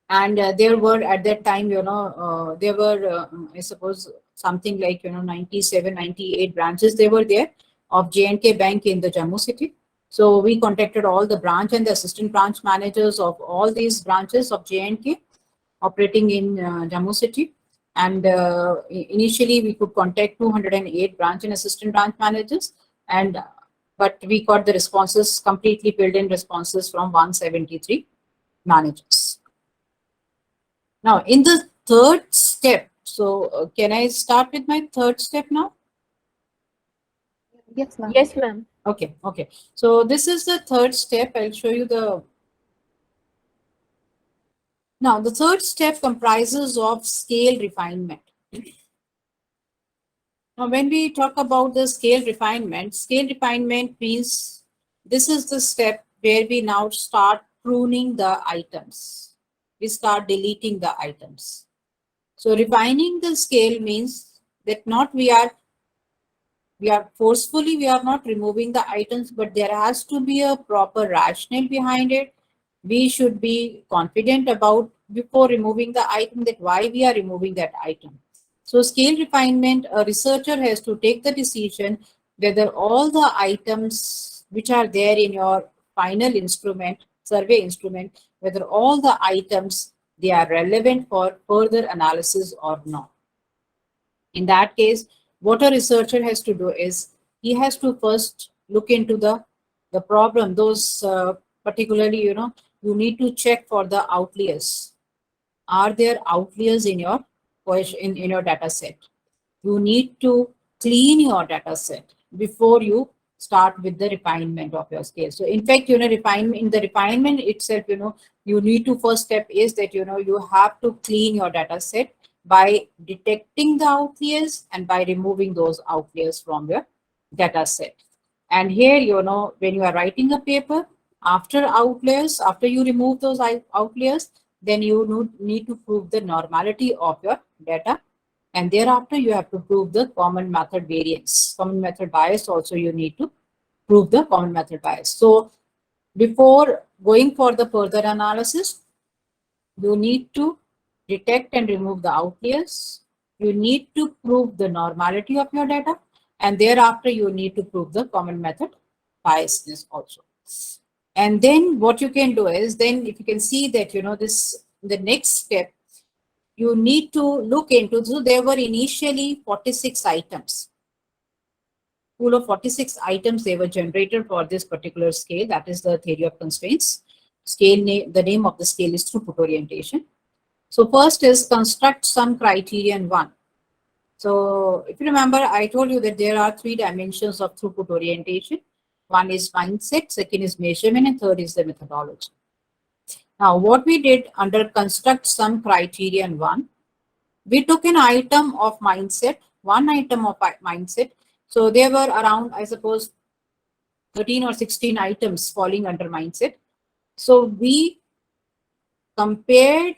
And there were at that time, there were, I suppose, something like, 97, 98 branches they were there of J&K Bank in the Jammu city. So we contacted all the branch and the assistant branch managers of all these branches of J&K operating in Jammu city. And initially we could contact 208 branch and assistant branch managers, and but we got the responses, completely filled in responses from 173 managers. Now, in the third step, so can I start with my third step now? Yes, ma'am. Yes, ma'am. Okay, okay. So this is the third step. I'll show you the. Now, the third step comprises of scale refinement. Now, when we talk about the scale refinement means this is the step where we now start pruning the items. We start deleting the items. So refining the scale means that not we are forcefully, we are not removing the items, but there has to be a proper rationale behind it. We should be confident about before removing the item that why we are removing that item. So scale refinement, a researcher has to take the decision whether all the items which are there in your final instrument, survey instrument, whether all the items they are relevant for further analysis or not. In that case, what a researcher has to do is he has to first look into the problem. Those particularly, you need to check for the outliers. Are there outliers in your question in your data set? You need to clean your data set before you start with the refinement of your scale. So in fact, refinement in the refinement itself, you need to first step is that you have to clean your data set by detecting the outliers and by removing those outliers from your data set. And here, when you are writing a paper, after outliers, after you remove those outliers, then you need to prove the normality of your data. And thereafter, you have to prove the common method variance. Common method bias also you need to prove the common method bias. So before going for the further analysis, you need to detect and remove the outliers. You need to prove the normality of your data. And thereafter, you need to prove the common method biasness also. And then what you can do is, then if you can see that, the next step, you need to look into, so there were initially 46 items. Pool of 46 items, they were generated for this particular scale. That is the theory of constraints. Scale name, the name of the scale is throughput orientation. So first is construct some criterion one. So if you remember, I told you that there are 3 dimensions of throughput orientation. One is mindset, second is measurement, and third is the methodology. Now, what we did under construct some criterion one, we took an item of mindset, one item of mindset. So there were around, I suppose, 13 or 16 items falling under mindset. So we compared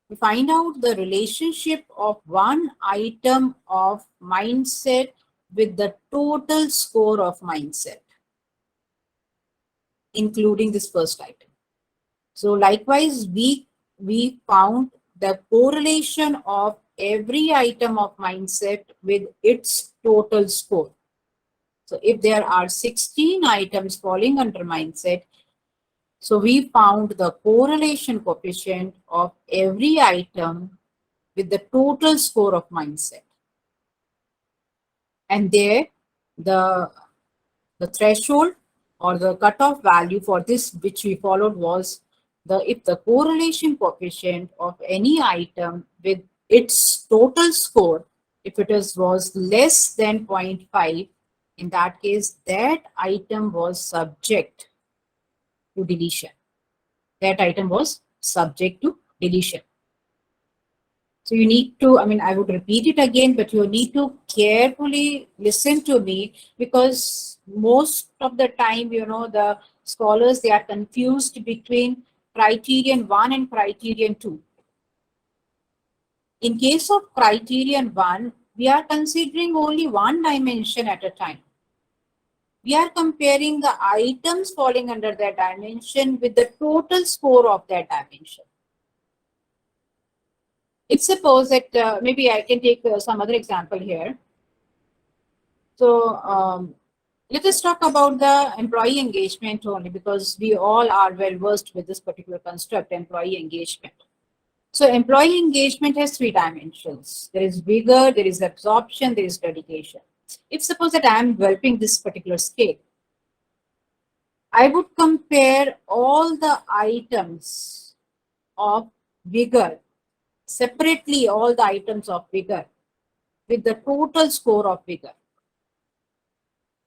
we find out the relationship of one item of mindset with the total score of mindset, including this first item. So likewise, we found the correlation of every item of mindset with its total score. So if there are 16 items falling under mindset, so we found the correlation coefficient of every item with the total score of mindset. And there, the threshold or the cutoff value for this which we followed was if the correlation coefficient of any item with its total score, if it was less than 0.5, in that case, that item was subject to deletion. That item was subject to deletion. So you need to, I would repeat it again, but you need to carefully listen to me, because most of the time, the scholars, they are confused between criterion 1 and criterion 2. In case of criterion 1, we are considering only one dimension at a time. We are comparing the items falling under that dimension with the total score of that dimension. If suppose that maybe I can take some other example here. So let us talk about the employee engagement only, because we all are well versed with this particular construct, employee engagement. So employee engagement has three dimensions. There is vigor, there is absorption, there is dedication. If suppose that I am developing this particular scale, I would compare all the items of vigor, separately all the items of vigor, with the total score of vigor.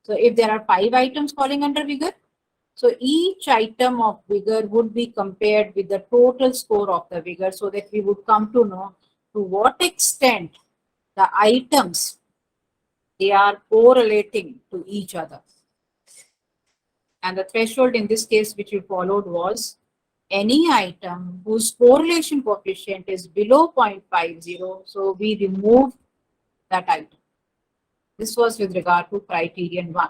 So if there are 5 items falling under vigor, so each item of vigor would be compared with the total score of the vigor, so that we would come to know to what extent the items, they are correlating to each other. And the threshold in this case which we followed was any item whose correlation coefficient is below 0.50, so we remove that item. This was with regard to criterion 1.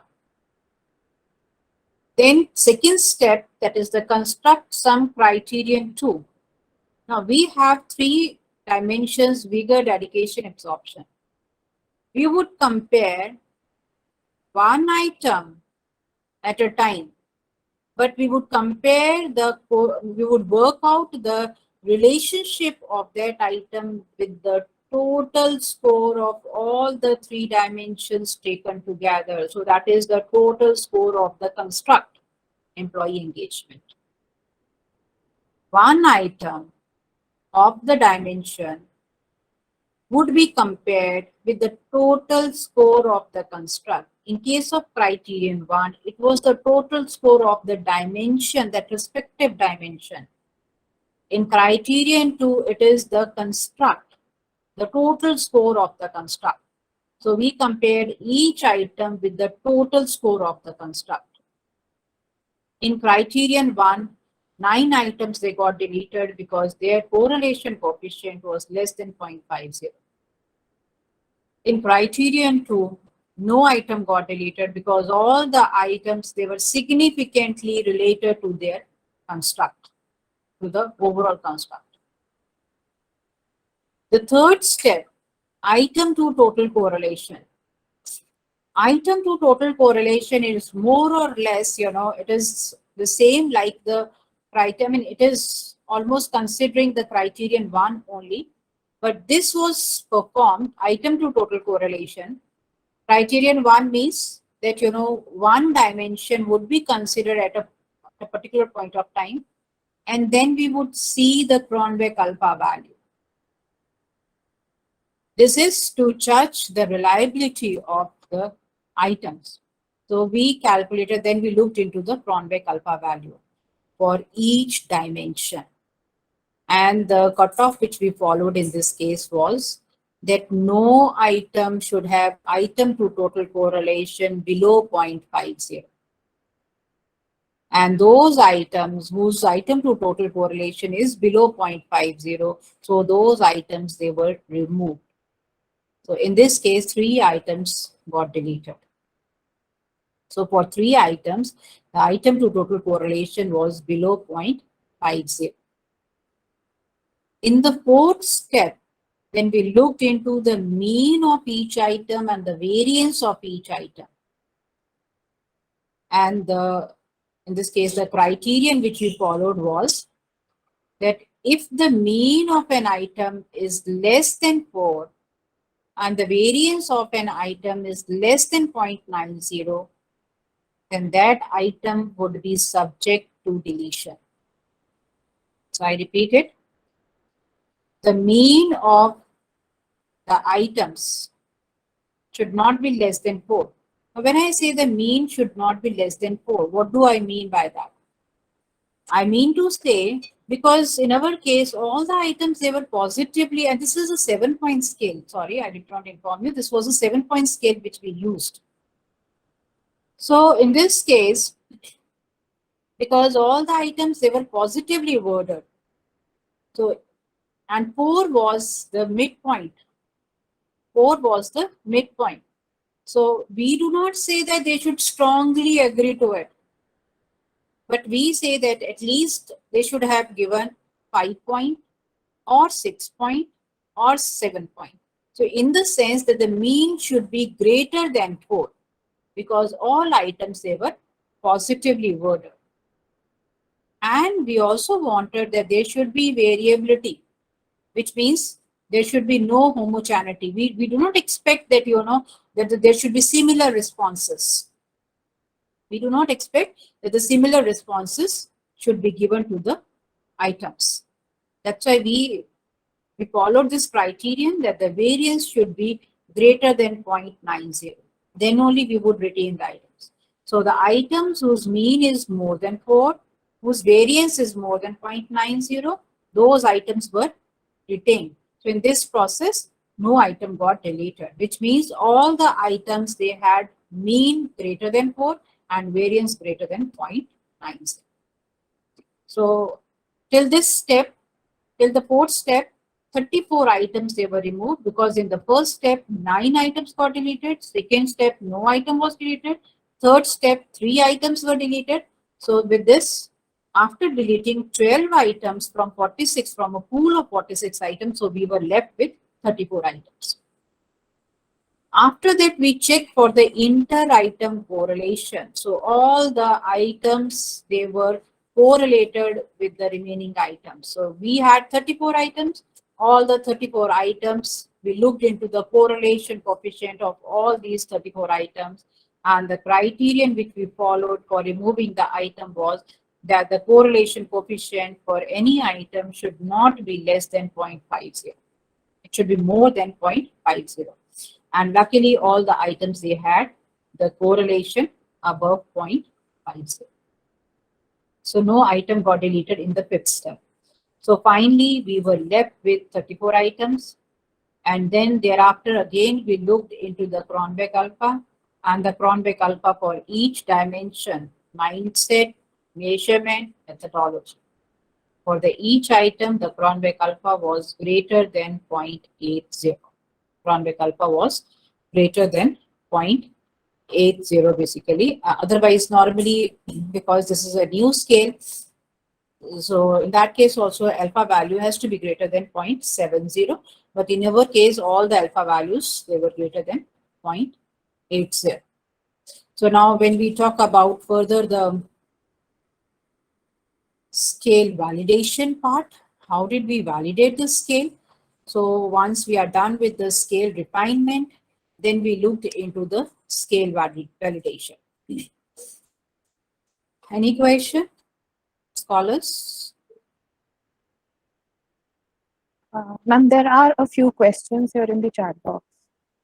Then second step, that is the construct sum criterion 2. Now we have 3 dimensions: vigor, dedication, absorption. We would compare one item at a time, but we would compare we would work out the relationship of that item with the total score of all the 3 dimensions taken together. So that is the total score of the construct, employee engagement. One item of the dimension would be compared with the total score of the construct. In case of criterion 1, it was the total score of the dimension, that respective dimension. In criterion 2, it is the construct, the total score of the construct. So we compared each item with the total score of the construct. In criterion 1, 9 items, they got deleted because their correlation coefficient was less than 0.50. In criterion 2, no item got deleted because all the items, they were significantly related to their construct, to the overall construct. The third step, item to total correlation. Item to total correlation is more or less, it is the same like the criterion. I mean, it is almost considering the criterion 1 only, but this was performed, item to total correlation. Criterion 1 means that, one dimension would be considered at a particular point of time, and then we would see the Cronbeck alpha value. This is to judge the reliability of the items. So we calculated, then we looked into the Cronbeck alpha value for each dimension. And the cutoff which we followed in this case was that no item should have item to total correlation below 0.50. And those items whose item to total correlation is below 0.50, so those items, they were removed. So in this case, 3 items got deleted. So for 3 items, the item to total correlation was below 0.50. In the fourth step, when we looked into the mean of each item and the variance of each item, and in this case, the criterion which we followed was that if the mean of an item is less than 4 and the variance of an item is less than 0.90, then that item would be subject to deletion. So I repeat it. The mean of the items should not be less than 4. Now, when I say the mean should not be less than 4, what do I mean by that? I mean to say, because in our case, all the items, they were positively, and this is a 7-point scale. Sorry, I did not inform you. This was a 7-point scale which we used. So in this case, because all the items, they were positively worded. So, and 4 was the midpoint. 4 was the midpoint. So we do not say that they should strongly agree to it, but we say that at least they should have given 5 point or 6 point or 7 point. So in the sense that the mean should be greater than 4, because all items they were positively worded. And we also wanted that there should be variability, which means there should be no homogeneity. We do not expect that, that there should be similar responses. We do not expect that the similar responses should be given to the items. That's why we followed this criterion that the variance should be greater than 0.90. Then only we would retain the items. So the items whose mean is more than 4, whose variance is more than 0.90, those items were retained. So in this process, no item got deleted, which means all the items they had mean greater than 4 and variance greater than 0.90. So till this step, till the fourth step, 34 items they were removed, because in the first step 9 items got deleted, second step no item was deleted, third step 3 items were deleted. So with this, after deleting 12 items from 46, from a pool of 46 items, so we were left with 34 items. After that, we check for the inter-item correlation. So all the items, they were correlated with the remaining items. So we had 34 items. All the 34 items, we looked into the correlation coefficient of all these 34 items. And the criterion which we followed for removing the item was that the correlation coefficient for any item should not be less than 0.50. It should be more than 0.50. And luckily, all the items they had the correlation above 0.50. So no item got deleted in the fifth step. So finally, we were left with 34 items. And then thereafter, again, we looked into the Cronbach alpha and the Cronbach alpha for each dimension, mindset, measurement, methodology. For the each item, the Cronbach alpha was greater than 0.80. Cronbach alpha was greater than 0.80 basically. Otherwise, normally, because this is a new scale, so in that case also alpha value has to be greater than 0.70. But in our case, all the alpha values, they were greater than 0.80. So now when we talk about further the scale validation part, how did we validate the scale? So once we are done with the scale refinement, then we looked into the scale validation. Any question, scholars? Ma'am, there are a few questions here in the chat box.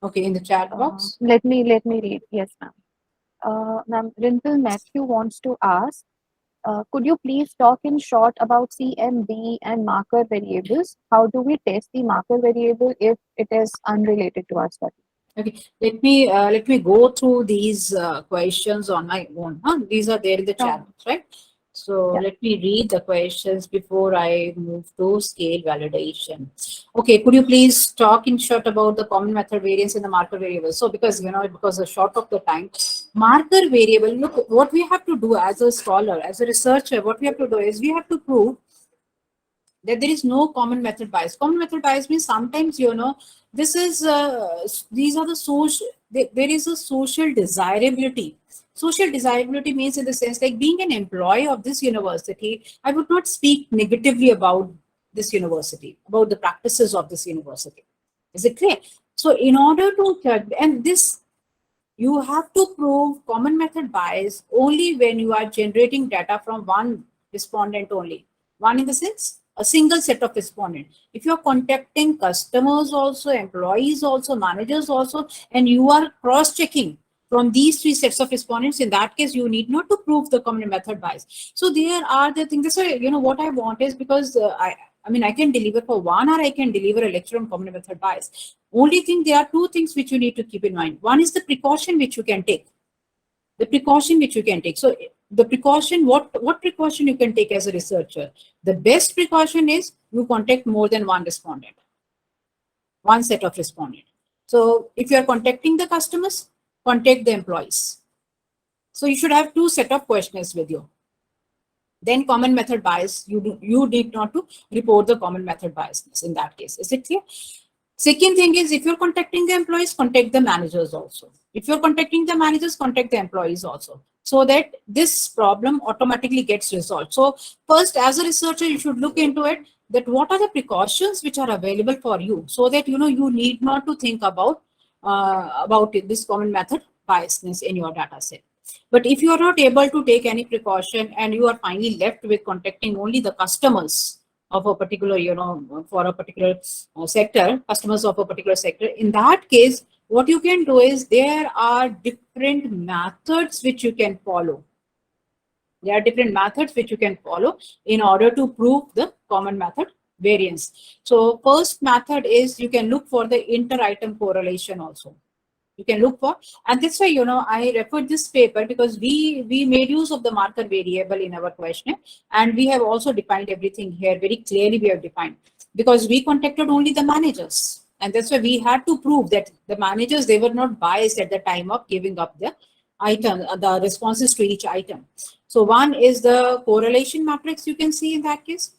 Okay, in the chat box. Let me read. Yes, ma'am. Ma'am, Rinpal Matthew wants to ask, could you please talk in short about Cmb and marker variables? How do we test the marker variable if it is unrelated to our study? Okay, let me go through these questions on my own. These are there in the chat, right? So let me read the questions before I move to scale validation. Okay, could you please talk in short about the common method variance in the marker variable? So because the short of the time, marker variable, look, what we have to do as a scholar, as a researcher, what we have to do is we have to prove that there is no common method bias. Common method bias means sometimes, this is, these are the social, there is a social desirability. Social desirability means in the sense like being an employee of this university, I would not speak negatively about this university, about the practices of this university. Is it clear? So in order to, and this, you have to prove common method bias only when you are generating data from one respondent only. One in the sense, a single set of respondents. If you are contacting customers also, employees also, managers also, and you are cross-checking from these 3 sets of respondents, in that case, you need not to prove the common method bias. So there are the things. So what I want is, because I can deliver for 1 hour, I can deliver a lecture on common method bias. Only thing, there are 2 things which you need to keep in mind. One is the precaution which you can take. The precaution which you can take. So the precaution, what precaution you can take as a researcher? The best precaution is you contact more than one respondent, one set of respondent. So if you are contacting the customers, contact the employees. So you should have two set of questionnaires with you. Then common method bias, you need not to report the common method biasness in that case. Is it clear? Second thing is, if you're contacting the employees, contact the managers also. If you're contacting the managers, contact the employees also, so that this problem automatically gets resolved. So first, as a researcher, you should look into it, that what are the precautions which are available for you, so that you need not to think about this common method biasness in your data set. But if you are not able to take any precaution and you are finally left with contacting only the customers of a particular, for a particular sector, customers of a particular sector, in that case, what you can do is, there are different methods which you can follow. There are different methods which you can follow in order to prove the common method variance. So first method is, you can look for the inter-item correlation also. You can look for, and that's why, I referred this paper, because we made use of the marker variable in our questionnaire, and we have also defined everything here very clearly. We have defined, because we contacted only the managers, and that's why we had to prove that the managers, they were not biased at the time of giving up the item, the responses to each item. So one is the correlation matrix, you can see in that case.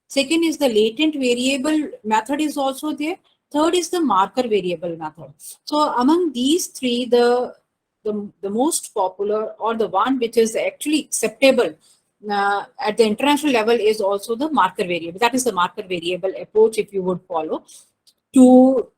Second is the latent variable method is also there. Third is the marker variable method. So among these three, the most popular, or the one which is actually acceptable at the international level, is also the marker variable. That is the marker variable approach, if you would follow, to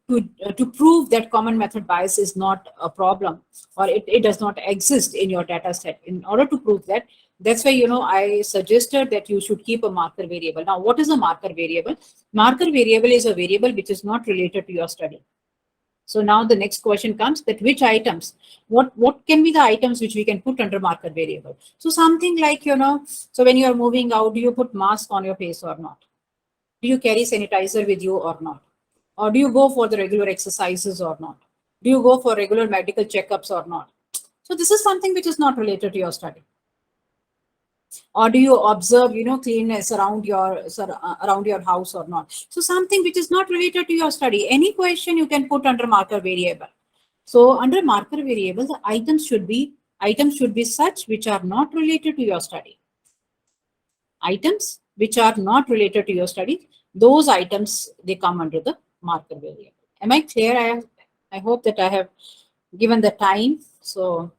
prove that common method bias is not a problem, or it does not exist in your data set. In order to prove that, that's why, I suggested that you should keep a marker variable. Now, what is a marker variable? Marker variable is a variable which is not related to your study. So now the next question comes, that which items, what can be the items which we can put under marker variable? So something like, so when you are moving out, do you put mask on your face or not? Do you carry sanitizer with you or not? Or do you go for the regular exercises or not? Do you go for regular medical checkups or not? So this is something which is not related to your study. Or do you observe, cleanliness around your house or not? So something which is not related to your study. Any question you can put under marker variable. So under marker variable, the items should be such which are not related to your study. Items which are not related to your study, those items, they come under the marker variable. Am I clear? I hope that I have given the time. So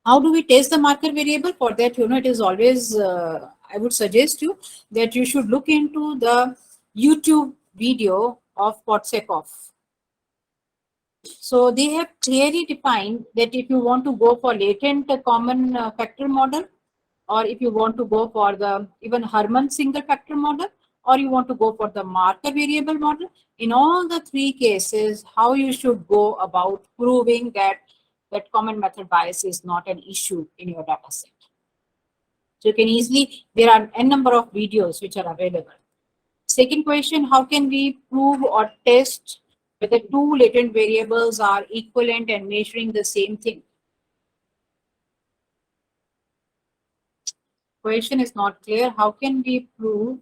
how do we test the marker variable? For that, it is always, I would suggest you that you should look into the YouTube video of Potsekov. So they have clearly defined that if you want to go for latent common factor model, or if you want to go for the even Herman single factor model, or you want to go for the marker variable model, in all the three cases, how you should go about proving that common method bias is not an issue in your data set. So you can easily, there are n number of videos which are available. Second question, how can we prove or test whether two latent variables are equivalent and measuring the same thing? Question is not clear. How can we prove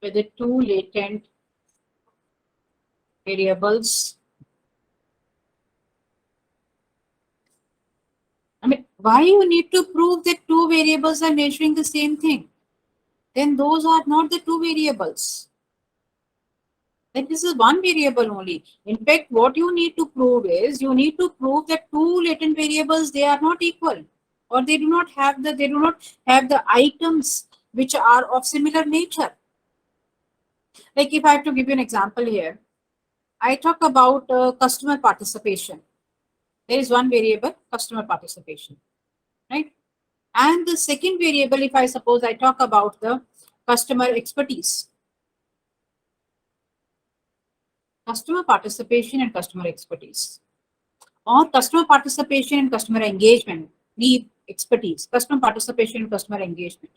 whether two latent variables, why you need to prove that two variables are measuring the same thing? Then those are not the two variables. Then this is one variable only. In fact, what you need to prove is, you need to prove that two latent variables, they are not equal, or they do not have the items which are of similar nature. Like if I have to give you an example here, I talk about customer participation. There is one variable, customer participation, right? And the second variable, if I suppose I talk about the customer expertise. Customer participation and customer expertise. Or customer participation and customer engagement, the expertise, customer participation and customer engagement.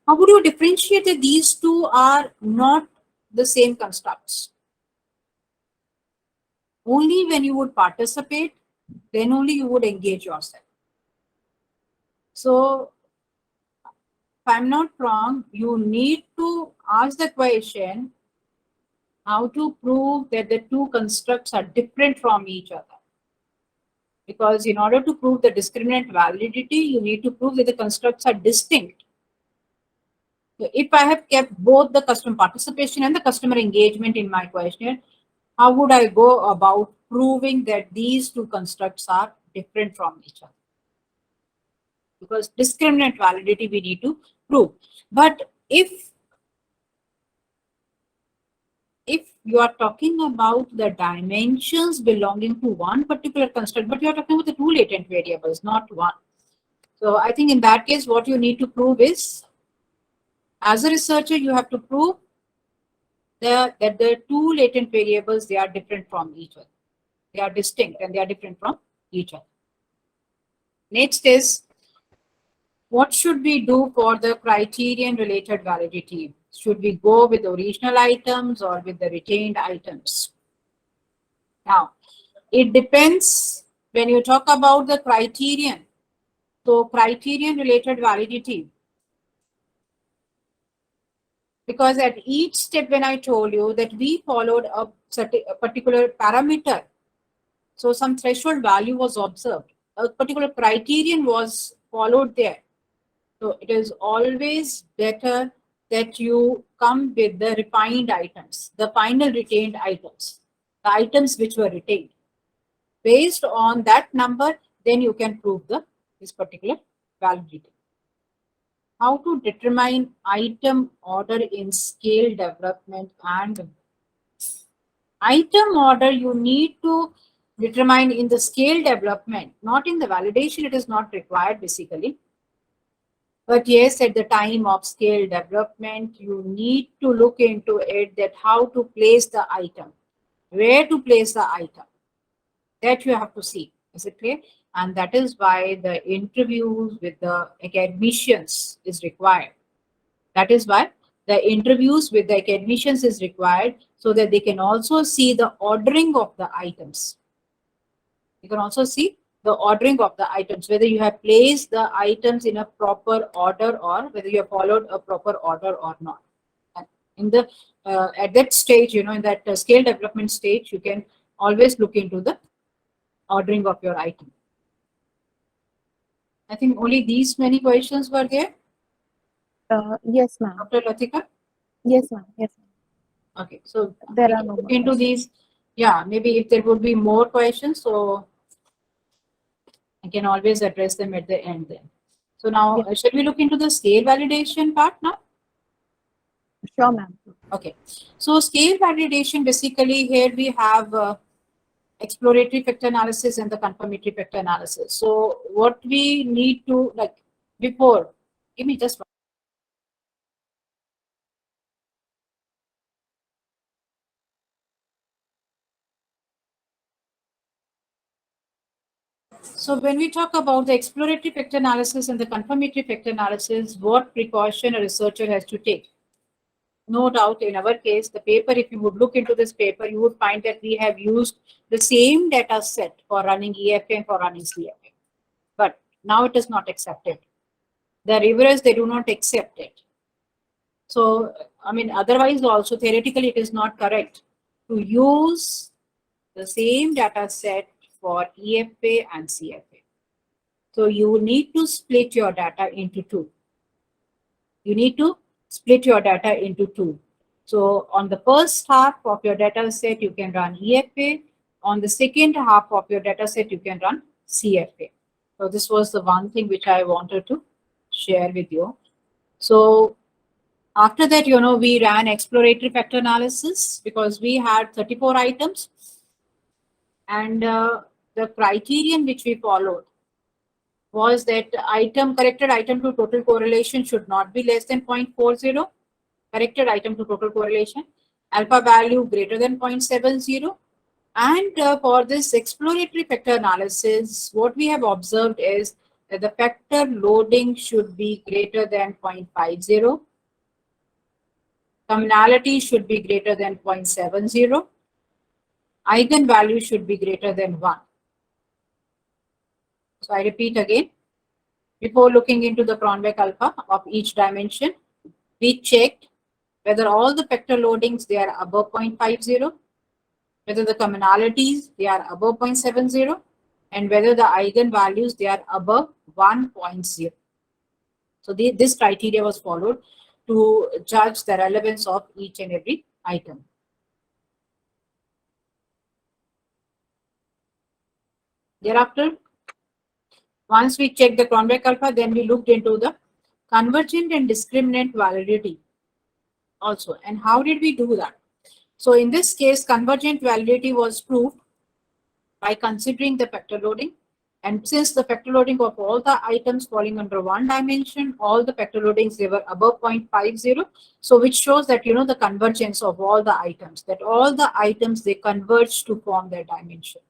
How would you differentiate that these two are not the same constructs? Only when you would participate, then only you would engage yourself. So, if I'm not wrong, you need to ask the question, how to prove that the two constructs are different from each other. Because in order to prove the discriminant validity, you need to prove that the constructs are distinct. So if I have kept both the customer participation and the customer engagement in my questionnaire, how would I go about proving that these two constructs are different from each other? Because discriminant validity we need to prove. But if you are talking about the dimensions belonging to one particular construct, but you are talking about the two latent variables, not one. So I think in that case, what you need to prove is, as a researcher, you have to prove that the two latent variables, they are different from each other. They are distinct and they are different from each other. Next is, what should we do for the criterion related validity? Should we go with the original items or with the retained items? Now, it depends when you talk about the criterion. So criterion related validity, because at each step when I told you that we followed a particular parameter, so some threshold value was observed, a particular criterion was followed there. So it is always better that you come with the refined items, the final retained items, the items which were retained. Based on that number, then you can prove this particular validity. How to determine item order in scale development and item order you need to determine in the scale development, not in the validation. It is not required basically. But yes, at the time of scale development, you need to look into it, that how to place the item, where to place the item, that you have to see. Is it clear? And that is why the interviews with the academicians is required. That is why the interviews with the academicians is required, so that they can also see the ordering of the items. You can also see the ordering of the items, whether you have placed the items in a proper order or whether you have followed a proper order or not. And in the at that stage, in that scale development stage, you can always look into the ordering of your item. I think only these many questions were there. Yes, ma'am. Dr. Latika? Yes, ma'am. Yes, ma'am. Okay, so There are no look more into questions. these. Yeah, maybe if there would be more questions, so I can always address them at the end then. So now, shall we look into the scale validation part now? Sure, ma'am. Okay, so scale validation, basically here we have exploratory factor analysis and the confirmatory factor analysis. So what we need to, before, give me just one. So when we talk about the exploratory factor analysis and the confirmatory factor analysis, what precaution a researcher has to take? No doubt in our case, the paper, if you would look into this paper, you would find that we have used the same data set for running EFA and for running CFA. But now it is not accepted. The reviewers, they do not accept it. So, I mean, otherwise also theoretically it is not correct to use the same data set for EFA and CFA. So you need to split your data into two. You need to split your data into two. So on the first half of your data set, you can run EFA. On the second half of your data set, you can run CFA. So this was the one thing which I wanted to share with you. So after that, we ran exploratory factor analysis because we had 34 items. And the criterion which we followed was that corrected item to total correlation should not be less than 0.40, corrected item to total correlation, alpha value greater than 0.70. And for this exploratory factor analysis, what we have observed is that the factor loading should be greater than 0.50, commonality should be greater than 0.70, eigenvalue should be greater than 1. So I repeat again, before looking into the Cronbach alpha of each dimension, we checked whether all the factor loadings, they are above 0.50, whether the commonalities, they are above 0.70, and whether the eigenvalues, they are above 1.0. So this criteria was followed to judge the relevance of each and every item. Thereafter, once we checked the Cronbach alpha, then we looked into the convergent and discriminant validity also. And how did we do that? So in this case, convergent validity was proved by considering the factor loading. And since the factor loading of all the items falling under one dimension, all the factor loadings, they were above 0.50. So which shows that, the convergence of all the items, that all the items, they converge to form their dimension.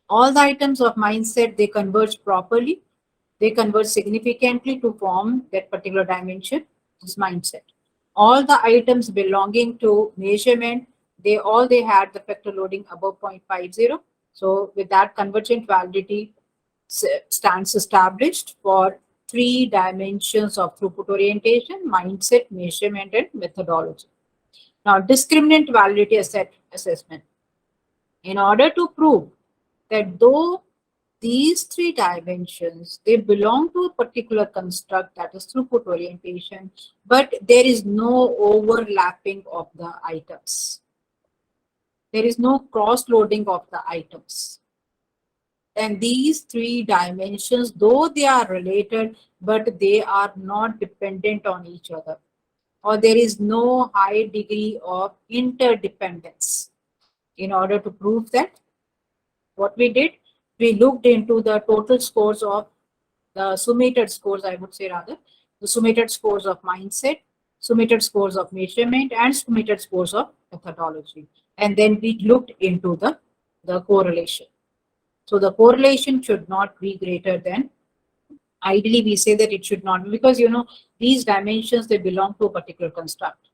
All the items of mindset, they converge properly. They converge significantly to form that particular dimension, this mindset. All the items belonging to measurement, they had the factor loading above 0.50. So with that, convergent validity stands established for 3 dimensions of throughput orientation: mindset, measurement, and methodology. Now, discriminant validity assessment. In order to prove that though these 3 dimensions, they belong to a particular construct, that is throughput orientation, but there is no overlapping of the items. There is no cross-loading of the items. And these 3 dimensions, though they are related, but they are not dependent on each other, or there is no high degree of interdependence. In order to prove that, what we did, we looked into the total scores of the summated scores, I would say rather, the summated scores of mindset, summated scores of measurement, and summated scores of methodology. And then we looked into the correlation. So the correlation should not be greater than, ideally we say that it should not be, because these dimensions, they belong to a particular construct.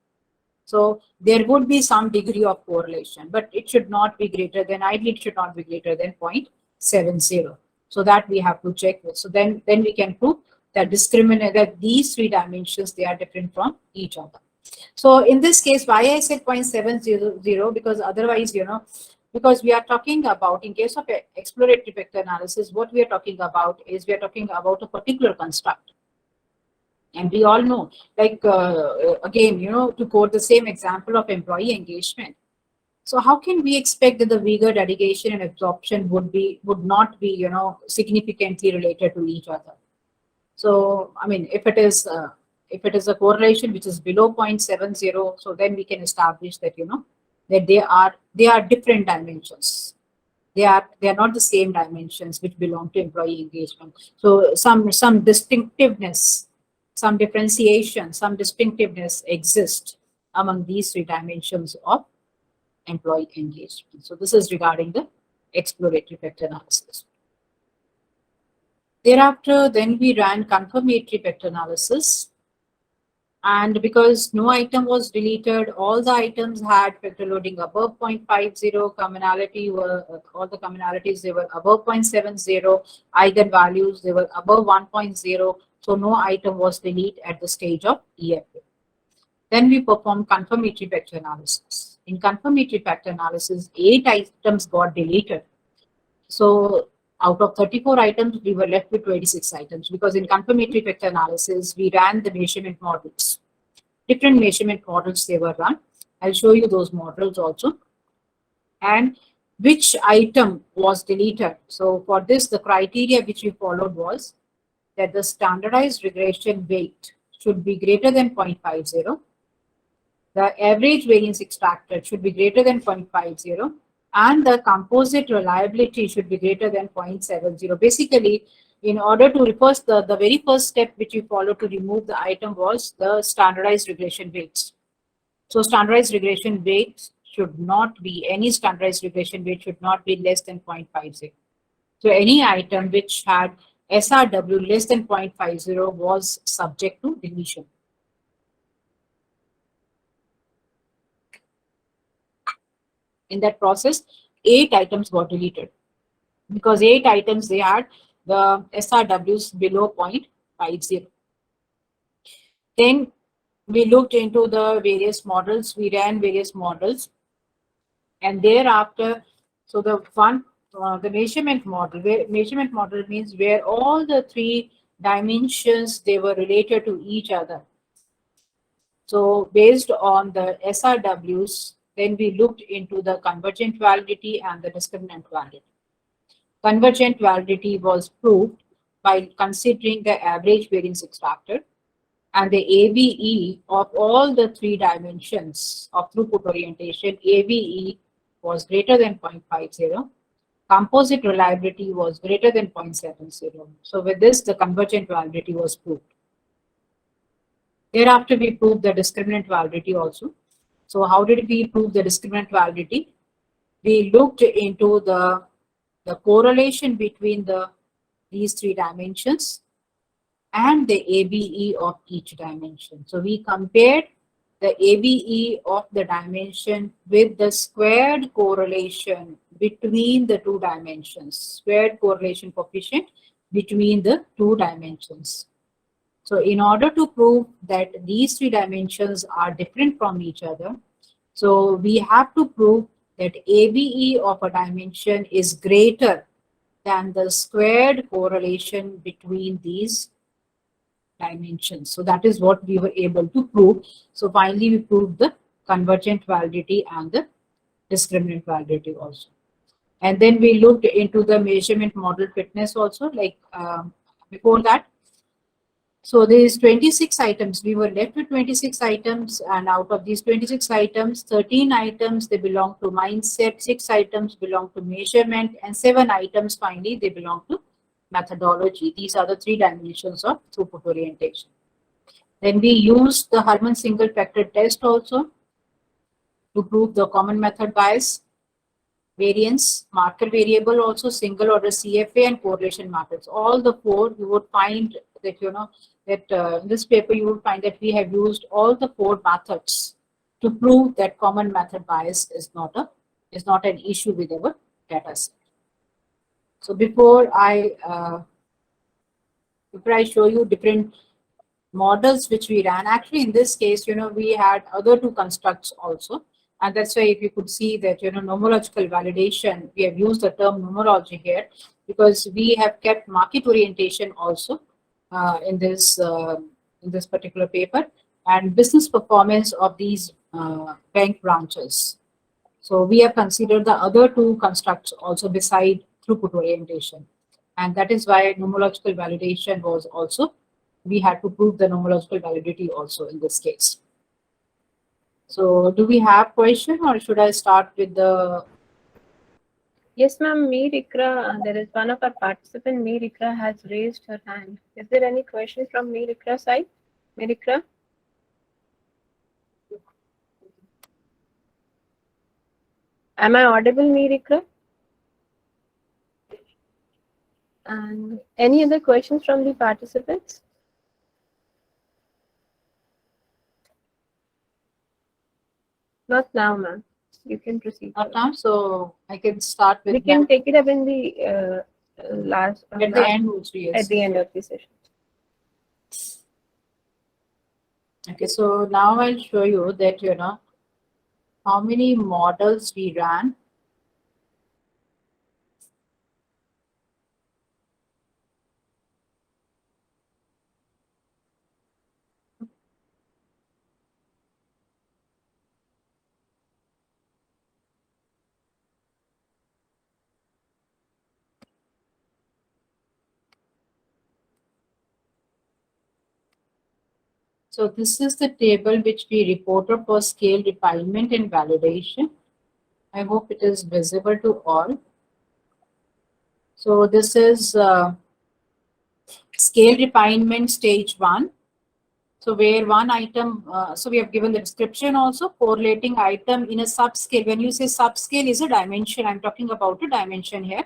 So there would be some degree of correlation, but it should not be greater than, ideally it should not be greater than 0.70. So that we have to check with. So then we can prove that that these 3 dimensions, they are different from each other. So in this case, why I said 0.70, because otherwise, because we are talking about, in case of exploratory vector analysis, what we are talking about is, we are talking about a particular construct. And we all know, like, again, to quote the same example of employee engagement. So how can we expect that the vigor, dedication, and absorption would not be, significantly related to each other? So, I mean, if it is a correlation which is below 0.70, so then we can establish that, that they are different dimensions. They are not the same dimensions which belong to employee engagement. So some distinctiveness, some differentiation, some distinctiveness exist among these 3 dimensions of employee engagement. So this is regarding the exploratory vector analysis. Thereafter, then we ran confirmatory vector analysis. And because no item was deleted, all the items had vector loading above 0.50, commonality were, all the commonalities, they were above 0.70, eigenvalues, they were above 1.0. So no item was deleted at the stage of EFA. Then we performed confirmatory vector analysis. In confirmatory vector analysis, 8 items got deleted. So out of 34 items, we were left with 26 items, because in confirmatory vector analysis, we ran the measurement models. Different measurement models, they were run. I'll show you those models also. And which item was deleted. So for this, the criteria which we followed was that the standardized regression weight should be greater than 0.50. The average variance extracted should be greater than 0.50. And the composite reliability should be greater than 0.70. Basically, in order to reverse the very first step which we followed to remove the item was the standardized regression weights. So standardized regression weights should not be, any standardized regression weight should not be less than 0.50. So any item which had SRW less than 0.50 was subject to deletion. In that process, 8 items got deleted, because 8 items, they had the SRWs below 0.50. Then we looked into the various models, we ran various models, and thereafter, so the one the measurement model. Where measurement model means where all the three dimensions, they were related to each other. So based on the SRWs, then we looked into the convergent validity and the discriminant validity. Convergent validity was proved by considering the average variance extractor and the AVE of all the three dimensions of throughput orientation. AVE was greater than 0.50. Composite reliability was greater than 0.70. So with this, the convergent validity was proved. Thereafter, we proved the discriminant validity also. So how did we prove the discriminant validity? We looked into the correlation between these three dimensions and the ABE of each dimension. So we compared the ABE of the dimension with the squared correlation between the two dimensions, squared correlation coefficient between the two dimensions. So in order to prove that these three dimensions are different from each other, so we have to prove that ABE of a dimension is greater than the squared correlation between these dimensions. So that is what we were able to prove. So finally, we proved the convergent validity and the discriminant validity also. And then we looked into the measurement model fitness also, like before that. So there is 26 items. We were left with 26 items, and out of these 26 items, 13 items, they belong to mindset, 6 items belong to measurement, and 7 items finally they belong to methodology. These are the three dimensions of throughput orientation. Then we used the Harman single factor test also to prove the common method bias, variance, marker variable also, single order CFA, and correlation markers. All the four, you would find that, in this paper you will find that we have used all the 4 methods to prove that common method bias is not an issue with our data set. So before I show you different models which we ran, actually in this case, we had other 2 constructs also. And that's why if you could see that, nomological validation, we have used the term nomology here because we have kept market orientation also in this particular paper, and business performance of these bank branches. So we have considered the other 2 constructs also beside throughput orientation. And that is why nomological validation was also, we had to prove the nomological validity also in this case. So do we have question, or should I start with the... Yes, ma'am. Meerikra, there is one of our participants, Meerikra, has raised her hand. Is there any question from Meerikra side? Meerikra? Am I audible, Meerikra? And any other questions from the participants? Not now, ma'am. You can proceed. Not now, so I can start with... We can take it up in the last... At the end, at the end of the session. Okay, so now I'll show you that, how many models we ran. So this is the table which we reported for scale refinement and validation. I hope it is visible to all. So this is scale refinement stage 1. So where one item, so we have given the description also, correlating item in a subscale. When you say subscale is a dimension, I'm talking about a dimension here.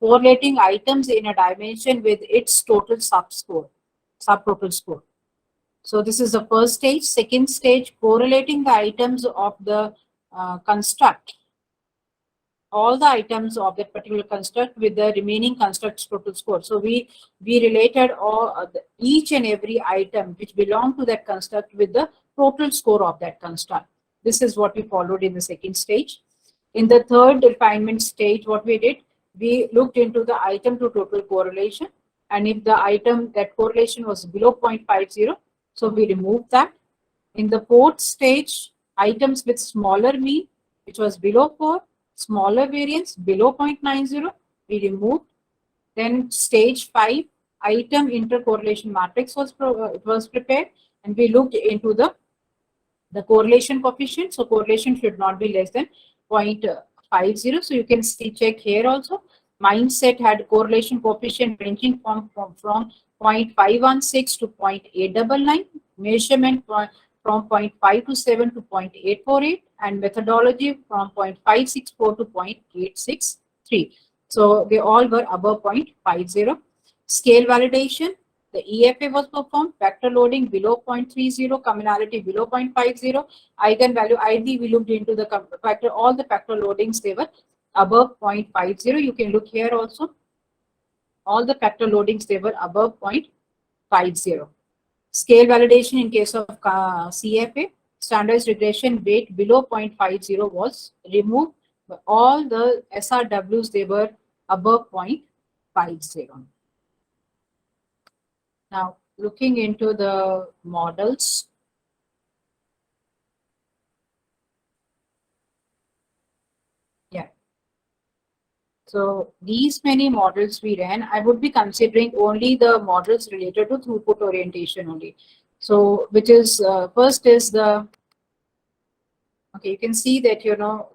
Correlating items in a dimension with its total subtotal score. So this is the first stage. Second stage, correlating the items of the construct, all the items of that particular construct with the remaining construct's total score. So we related each and every item which belong to that construct with the total score of that construct. This is what we followed in the second stage. In the third refinement stage, what we did, we looked into the item to total correlation. And if the item, that correlation was below 0.50, so we removed that. In the fourth stage, items with smaller mean, which was below 4, smaller variance below 0.90, we removed. Then stage 5, item intercorrelation matrix was prepared, and we looked into the correlation coefficient. So correlation should not be less than 0.50. So you can see, check here also. Mindset had correlation coefficient ranging from 0.516 to 0.899. Measurement from 0.527 to 0.848, and methodology from 0.564 to 0.863. So they all were above 0.50. Scale validation, the EFA was performed, factor loading below 0.30, commonality below 0.50, eigenvalue ID, we looked into the factor, all the factor loadings, they were above 0.50. You can look here also, all the factor loadings, they were above 0.50. Scale validation in case of CFA, standardized regression weight below 0.50 was removed, but all the SRWs, they were above 0.50. Now, looking into the models. Yeah. So these many models we ran, I would be considering only the models related to throughput orientation only. So, which is, first is the, okay, you can see that,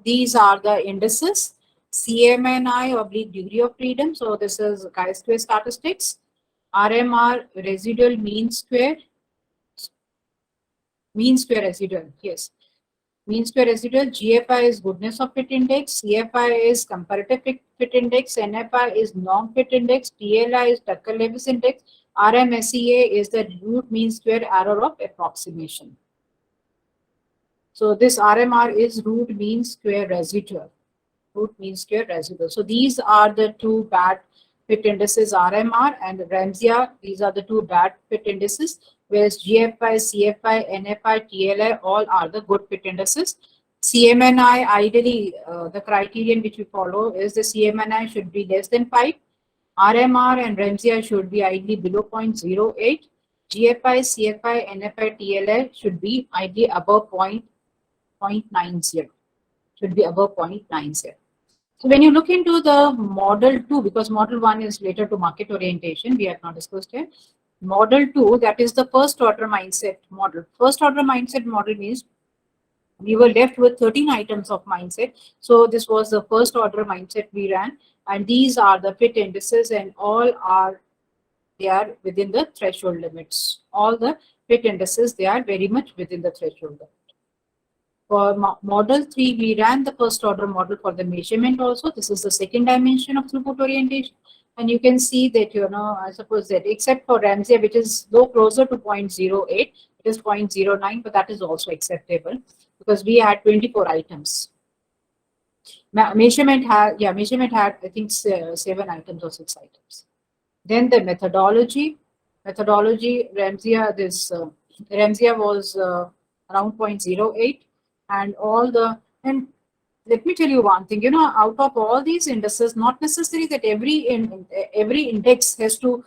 these are the indices, CMNI oblique degree of freedom. So this is chi-square statistics. RMR, residual mean square residual, yes. Mean square residual, GFI is goodness of fit index, CFI is comparative fit index, NFI is non-fit index, TLI is Tucker-Lewis index, RMSEA is the root mean square error of approximation. So this RMR is root mean square residual. So these are the two bad fit indices, RMR and Ramsey. These are the two bad fit indices, whereas GFI, CFI, NFI, TLI, all are the good fit indices. CMNI, ideally, the criterion which we follow is the CMNI should be less than 5. RMR and Ramsey should be ideally below 0.08. GFI, CFI, NFI, TLI should be ideally above 0.90. Should be above 0.90. So when you look into the model 2, because model 1 is later to market orientation, we have not discussed here. Model 2, that is the first order mindset model. First order mindset model means we were left with 13 items of mindset. So this was the first order mindset we ran, and these are the fit indices, and all are, they are within the threshold limits. All the fit indices, they are very much within the threshold limit. For model 3, we ran the first order model for the measurement also. This is the second dimension of throughput orientation. And you can see that, I suppose that except for Ramsey, which is though closer to 0.08, it is 0.09, but that is also acceptable because we had 24 items. Measurement had, I think 7 items or 6 items. Then the methodology, Ramsey, Ramsey was around 0.08. And and let me tell you one thing, out of all these indices, not necessary that every index has to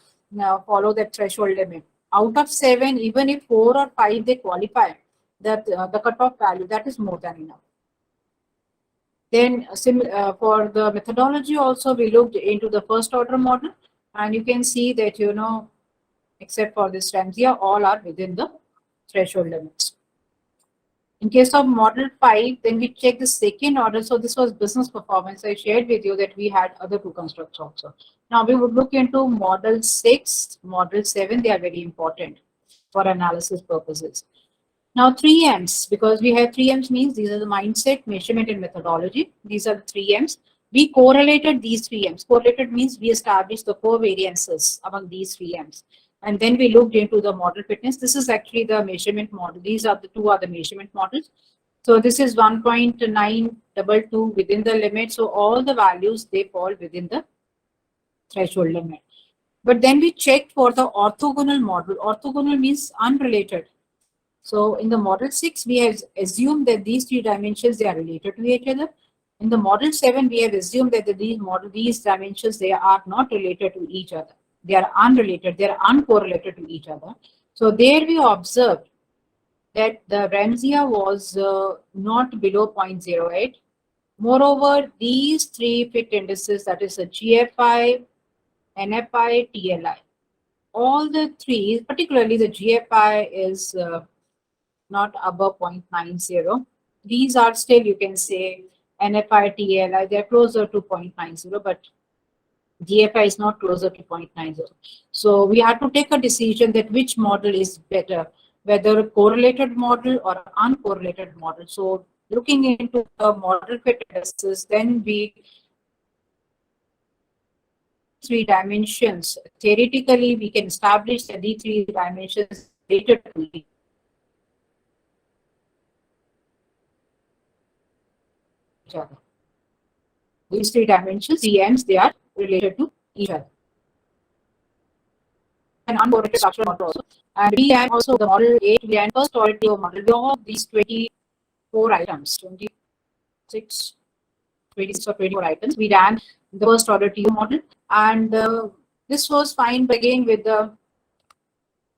follow that threshold limit. Out of 7, even if 4 or 5 they qualify, that the cutoff value, that is more than enough. Then for the methodology also, we looked into the first order model, and you can see that, except for this Ramsey, all are within the threshold limits. In case of model 5, then we check the second order. So this was business performance. I shared with you that we had other 2 constructs also. Now we would look into model 6, model 7. They are very important for analysis purposes. Now 3 M's, because we have 3 M's means these are the mindset, measurement, and methodology. These are the 3 M's. We correlated these 3 M's. Correlated means we established the covariances among these 3 M's. And then we looked into the model fitness. This is actually the measurement model. These are the 2 are the measurement models. So this is 1.922 within the limit. So all the values, they fall within the threshold limit. But then we checked for the orthogonal model. Orthogonal means unrelated. So in the model 6, we have assumed that these 3 dimensions, they are related to each other. In the model 7, we have assumed that these dimensions, they are not related to each other. They are unrelated, they are uncorrelated to each other. So there we observed that the Ramsey was not below 0.08. Moreover, these three fit indices, that is a GFI, NFI, TLI, all the three, particularly the GFI is not above 0.90. These are still, you can say, NFI, TLI, they're closer to 0.90, but GFI is not closer to 0.90. So we have to take a decision that which model is better, whether a correlated model or an uncorrelated model. So looking into the model fit indices, then we three dimensions. Theoretically, we can establish that these three dimensions related to each other. These three dimensions, CMs, they are related to each other. An uncorrelated structural model also. And we can also the model 8, we can first order model of these 24 items, 26 or 24 items. We ran the first order TU model, and this was fine again with the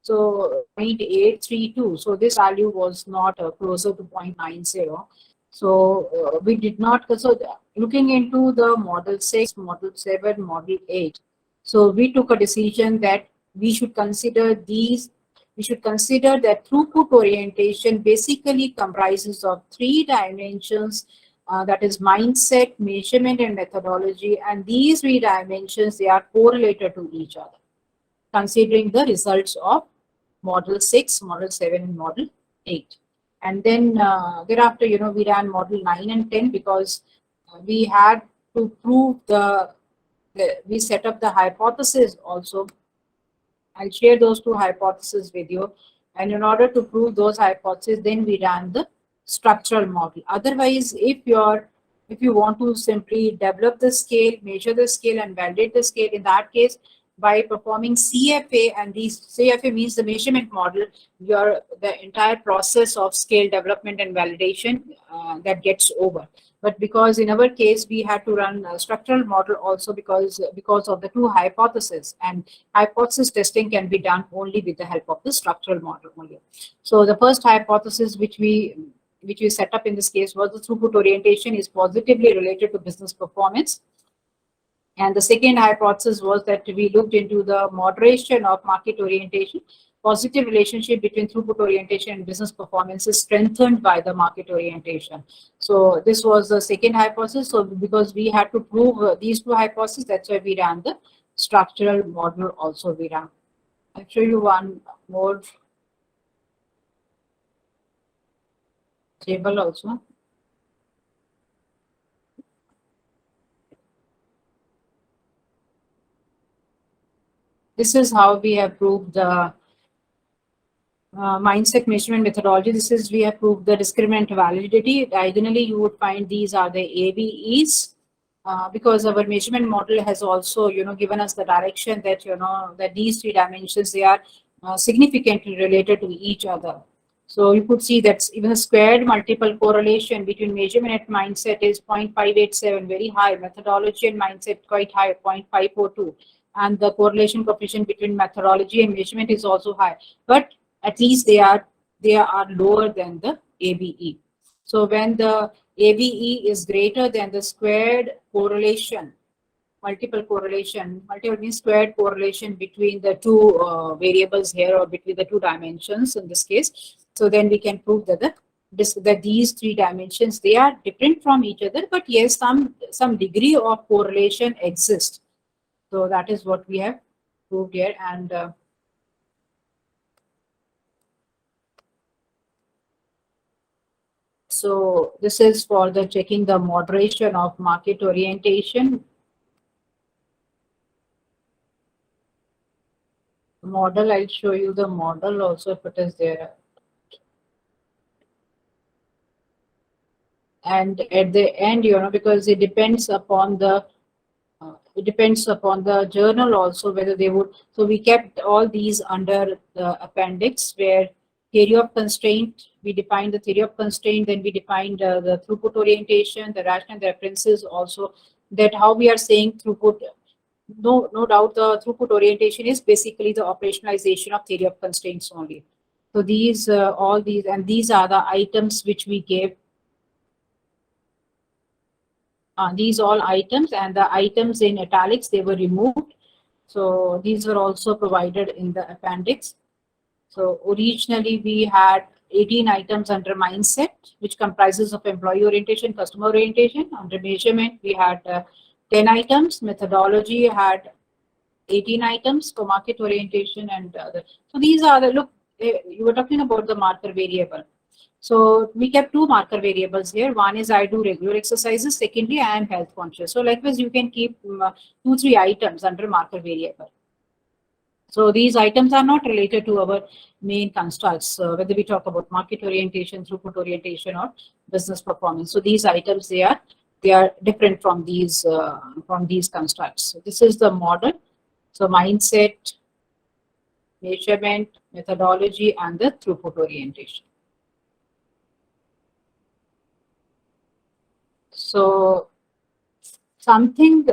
0.832. So this value was not closer to 0.90. So we did not. So looking into the model 6, model 7, model 8. So we took a decision that we should consider these. We should consider that throughput orientation basically comprises of three dimensions. That is mindset, measurement, and methodology. And these three dimensions, they are correlated to each other, considering the results of model 6, model 7, and model 8. And then thereafter, we ran model 9 and 10 because we had to prove we set up the hypothesis also. I'll share those two hypotheses with you. And in order to prove those hypotheses, then we ran the structural model. Otherwise, if you want to simply develop the scale, measure the scale, and validate the scale, in that case, by performing CFA, and these CFA means the measurement model, the entire process of scale development and validation that gets over. But because in our case we had to run a structural model also because of the two hypotheses, and hypothesis testing can be done only with the help of the structural model only. So the first hypothesis which we set up in this case was the throughput orientation is positively related to business performance. And the second hypothesis was that we looked into the moderation of market orientation. Positive relationship between throughput orientation and business performance is strengthened by the market orientation. So this was the second hypothesis. So because we had to prove these two hypotheses, that's why we ran the structural model also we ran. I'll show you one more table also. This is how we have proved the mindset measurement methodology. We have proved the discriminant validity. Diagonally, you would find these are the ABEs because our measurement model has also, given us the direction that, that these three dimensions, they are significantly related to each other. So you could see that even a squared multiple correlation between measurement and mindset is 0.587, very high. Methodology and mindset quite high, 0.542. And the correlation coefficient between methodology and measurement is also high. But at least they are lower than the ABE. So when the ABE is greater than the squared correlation, multiple means squared correlation between the two variables here, or between the two dimensions in this case. So then we can prove that that these three dimensions, they are different from each other, but yes, some degree of correlation exists. So that is what we have proved here. And so this is for the checking the moderation of market orientation. Model, I'll show you the model also if it is there. And at the end, because it depends upon the journal also whether they would. So we kept all these under the appendix where theory of constraint. We defined the theory of constraint, then we defined the throughput orientation, the rational references also, that how we are saying throughput. No doubt the throughput orientation is basically the operationalization of theory of constraints only. So these, all these, and these are the items which we gave. These all items, and the items in italics, they were removed. So these were also provided in the appendix. So originally we had 18 items under mindset, which comprises of employee orientation, customer orientation. Under measurement, we had 10 items. Methodology had 18 items for market orientation and other. So these are the, look, you were talking about the marker variable. So we kept two marker variables here. One is I do regular exercises. Secondly, I am health conscious. So likewise, you can keep 2-3 items under marker variable. So these items are not related to our main constructs, whether we talk about market orientation, throughput orientation, or business performance. So these items, they are different from these constructs. So this is the model. So mindset, measurement, methodology, and the throughput orientation. So something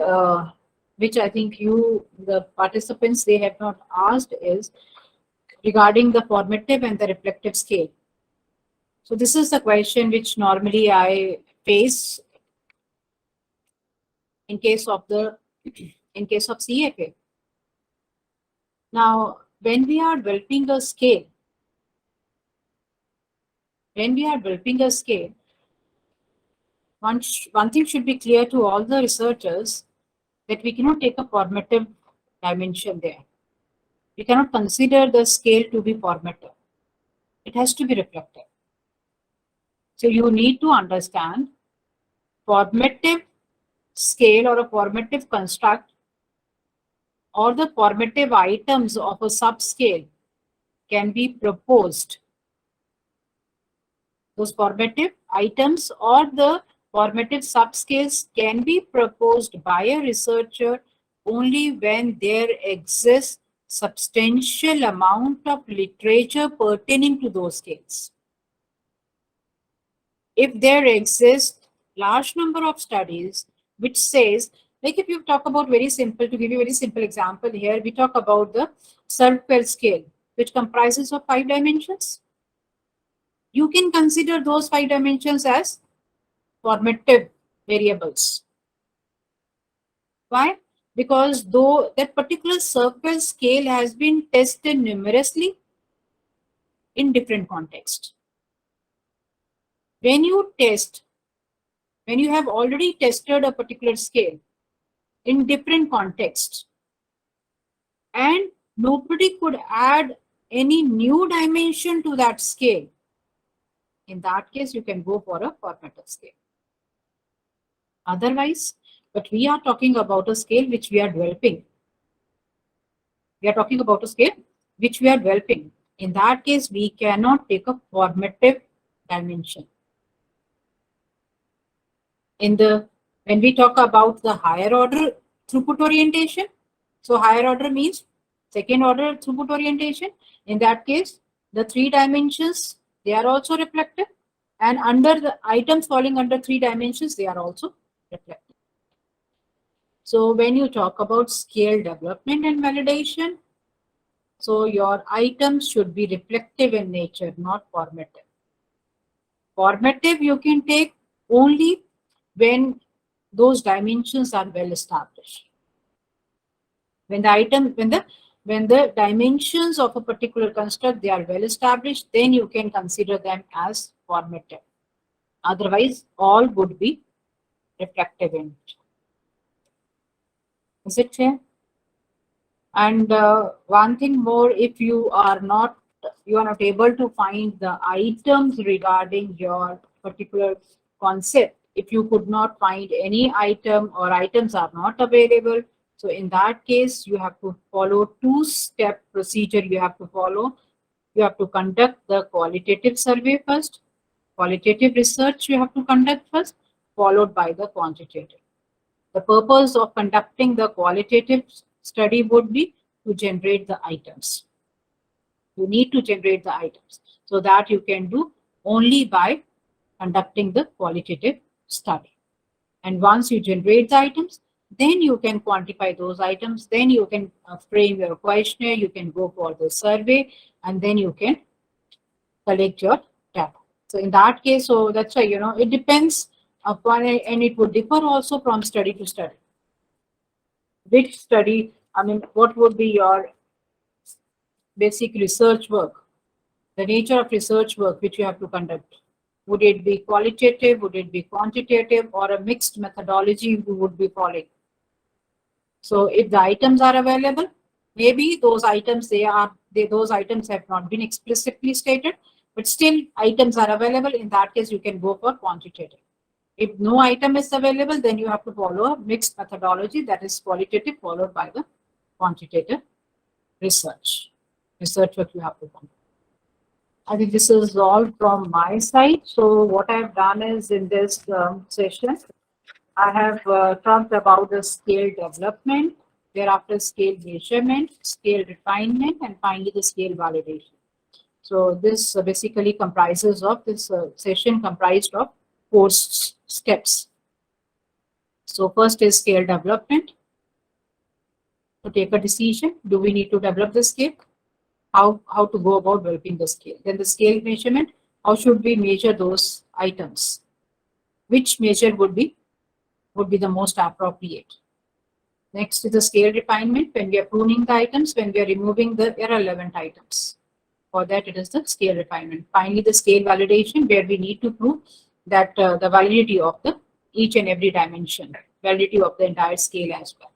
which I think the participants, they have not asked is regarding the formative and the reflective scale. So this is the question which normally I face in case of CFA. Now, when we are developing a scale, one thing should be clear to all the researchers, that we cannot take a formative dimension there. We cannot consider the scale to be formative. It has to be reflective. So you need to understand formative scale or a formative construct, or the formative items of a subscale can be proposed. Those formative items or the formative subscales can be proposed by a researcher only when there exists substantial amount of literature pertaining to those scales. If there exists large number of studies which says, like if you talk about very simple, to give you a very simple example here, we talk about the Surfwell scale, which comprises of 5 dimensions. You can consider those 5 dimensions as formative variables. Why? Because though that particular Surfwell scale has been tested numerously in different contexts. When you have already tested a particular scale in different contexts, and nobody could add any new dimension to that scale, in that case, you can go for a formative scale. Otherwise, but we are talking about a scale which we are developing. We are talking about a scale which we are developing. In that case, we cannot take a formative dimension. When we talk about the higher order throughput orientation, so higher order means second order throughput orientation. In that case, the 3 dimensions, they are also reflective, and under the items falling under 3 dimensions, they are also reflective. So when you talk about scale development and validation, so your items should be reflective in nature, not formative. Formative you can take only when those dimensions are well established. When the dimensions of a particular construct, they are well established, then you can consider them as formative. Otherwise, all would be reflective in nature. Is it clear? And one thing more, if you are not able to find the items regarding your particular concept, if you could not find any item or items are not available, so in that case, you have to follow 2-step procedure you have to follow. You have to conduct the qualitative survey first, qualitative research you have to conduct first, followed by the quantitative. The purpose of conducting the qualitative study would be to generate the items. You need to generate the items. So that you can do only by conducting the qualitative study. And once you generate the items, then you can quantify those items, then you can frame your questionnaire, you can go for the survey, and then you can collect your data. So in that case, so that's why, it depends upon it, and it would differ also from study to study. Which study, what would be your basic research work, the nature of research work which you have to conduct? Would it be qualitative, would it be quantitative, or a mixed methodology you would be following? So if the items are available, maybe those items those items have not been explicitly stated, but still items are available. In that case, you can go for quantitative. If no item is available, then you have to follow a mixed methodology, that is qualitative followed by the quantitative research work you have to conduct. I think this is all from my side. So what I've done is, in this session, I have talked about the scale development, thereafter scale measurement, scale refinement, and finally the scale validation. So this basically comprises of this session comprised of 4 steps. So first is scale development. To take a decision, do we need to develop the scale? How to go about developing the scale. Then the scale measurement, how should we measure those items? Which measure would be the most appropriate? Next is the scale refinement, when we are pruning the items, when we are removing the irrelevant items. For that, it is the scale refinement. Finally, the scale validation, where we need to prove that the validity of the each and every dimension, validity of the entire scale as well.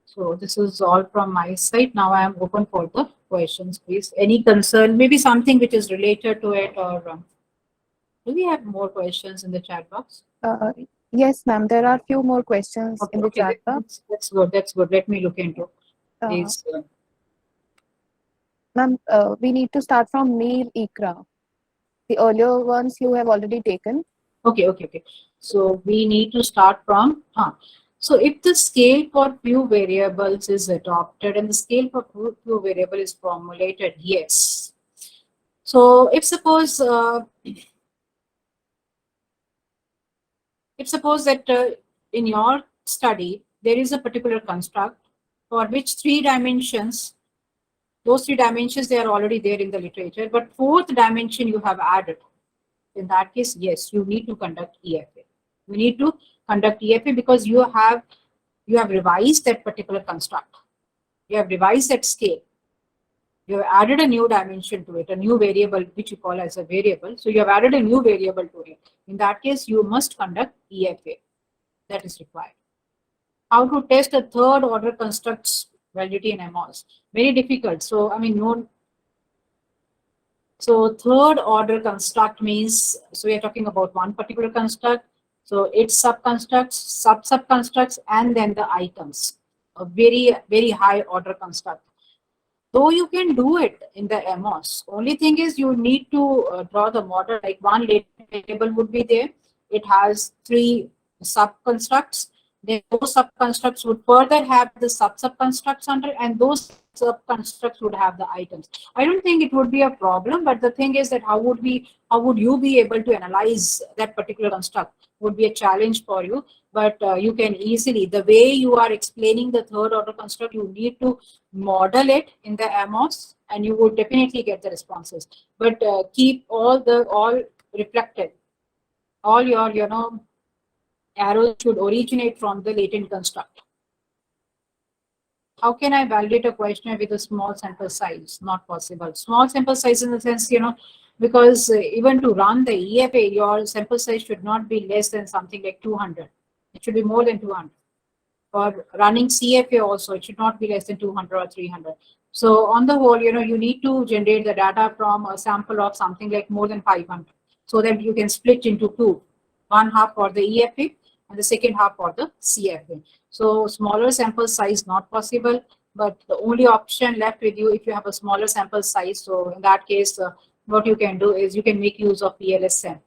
So this is all from my side. Now I am open for the questions, please. Any concern, maybe something which is related to it, or do we have more questions in the chat box? Yes, ma'am. There are few more questions in the chat box. That's good. That's good. Let me look into these. Ma'am, we need to start from Mir Ikra. The earlier ones you have already taken. Okay. So we need to start from. So if the scale for few variables is adopted and the scale for few variable is formulated, yes. So if suppose that in your study there is a particular construct for which 3 dimensions, those 3 dimensions, they are already there in the literature, but 4th dimension you have added. In that case, yes, you need to conduct EFA. You need to conduct EFA because you have revised that particular construct. You have revised that scale. You have added a new dimension to it, a new variable, which you call as a variable. So you have added a new variable to it. In that case, you must conduct EFA. That is required. How to test a 3rd order construct's validity in MOS? Very difficult. So, so 3rd order construct means, so we are talking about one particular construct. So its subconstructs, sub-subconstructs, and then the items. A very, very high order construct. Though you can do it in the MOS, only thing is you need to draw the model, like one latent variable would be there. It has 3 subconstructs. Then those subconstructs would further have the sub-subconstructs under, and those subconstructs would have the items. I don't think it would be a problem, but the thing is that how would you be able to analyze that particular construct would be a challenge for you. But you can easily, the way you are explaining the 3rd order construct, you need to model it in the MOS, and you would definitely get the responses. But keep all reflected. All your arrows should originate from the latent construct. How can I validate a questionnaire with a small sample size? Not possible. Small sample size in the sense, because even to run the EFA, your sample size should not be less than something like 200. It should be more than 200. For running CFA also, it should not be less than 200 or 300. So on the whole, you need to generate the data from a sample of something like more than 500, so that you can split into 2. One half for the EFA and the second half for the CFA. So smaller sample size not possible, but the only option left with you if you have a smaller sample size. So in that case, what you can do is you can make use of PLSM.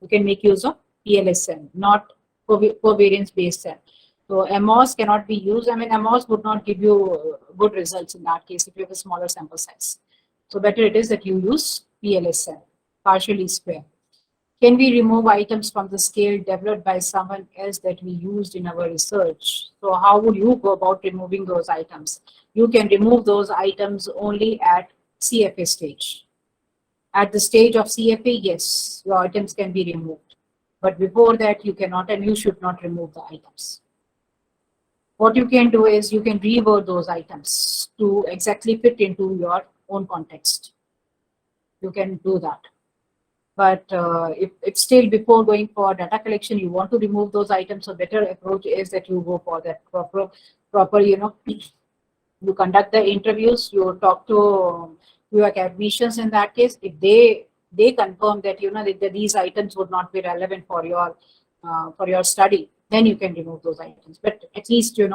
You can make use of PLSM, not covariance based SEM. So MOS cannot be used. MOS would not give you good results in that case if you have a smaller sample size. So better it is that you use PLSM, partially square. Can we remove items from the scale developed by someone else that we used in our research? So how would you go about removing those items? You can remove those items only at CFA stage. At the stage of CFA, yes, your items can be removed. But before that, you cannot and you should not remove the items. What you can do is you can reword those items to exactly fit into your own context. You can do that. But if still before going for data collection, you want to remove those items, a better approach is that you go for that proper, you conduct the interviews, you talk to your academicians in that case. If they confirm that, that these items would not be relevant for your study, then you can remove those items. But at least, you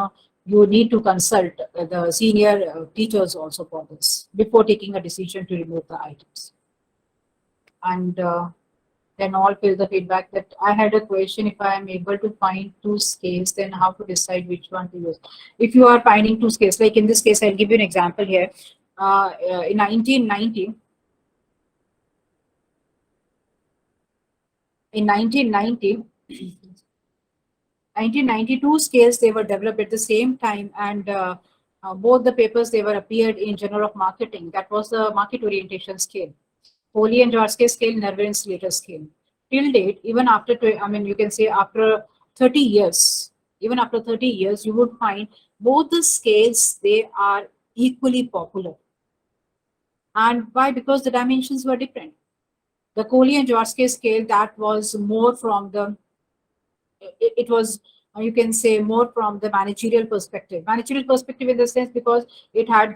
need to consult the senior teachers also for this before taking a decision to remove the items. And then all fill the feedback that I had a question. If I am able to find two scales, then how to decide which one to use? If you are finding two scales, like in this case, I'll give you an example here. In 1990, in 1992 scales, they were developed at the same time, and both the papers, they were appeared in Journal of Marketing. That was the market orientation scale. Foley and Jarsky scale, Nervin Slater scale. Till date, even after, you can say after 30 years, even after 30 years, you would find both the scales, they are equally popular. And why? Because the dimensions were different. The Foley and Jarsky scale, that was more from the, it was, you can say, more from the managerial perspective in the sense, because it has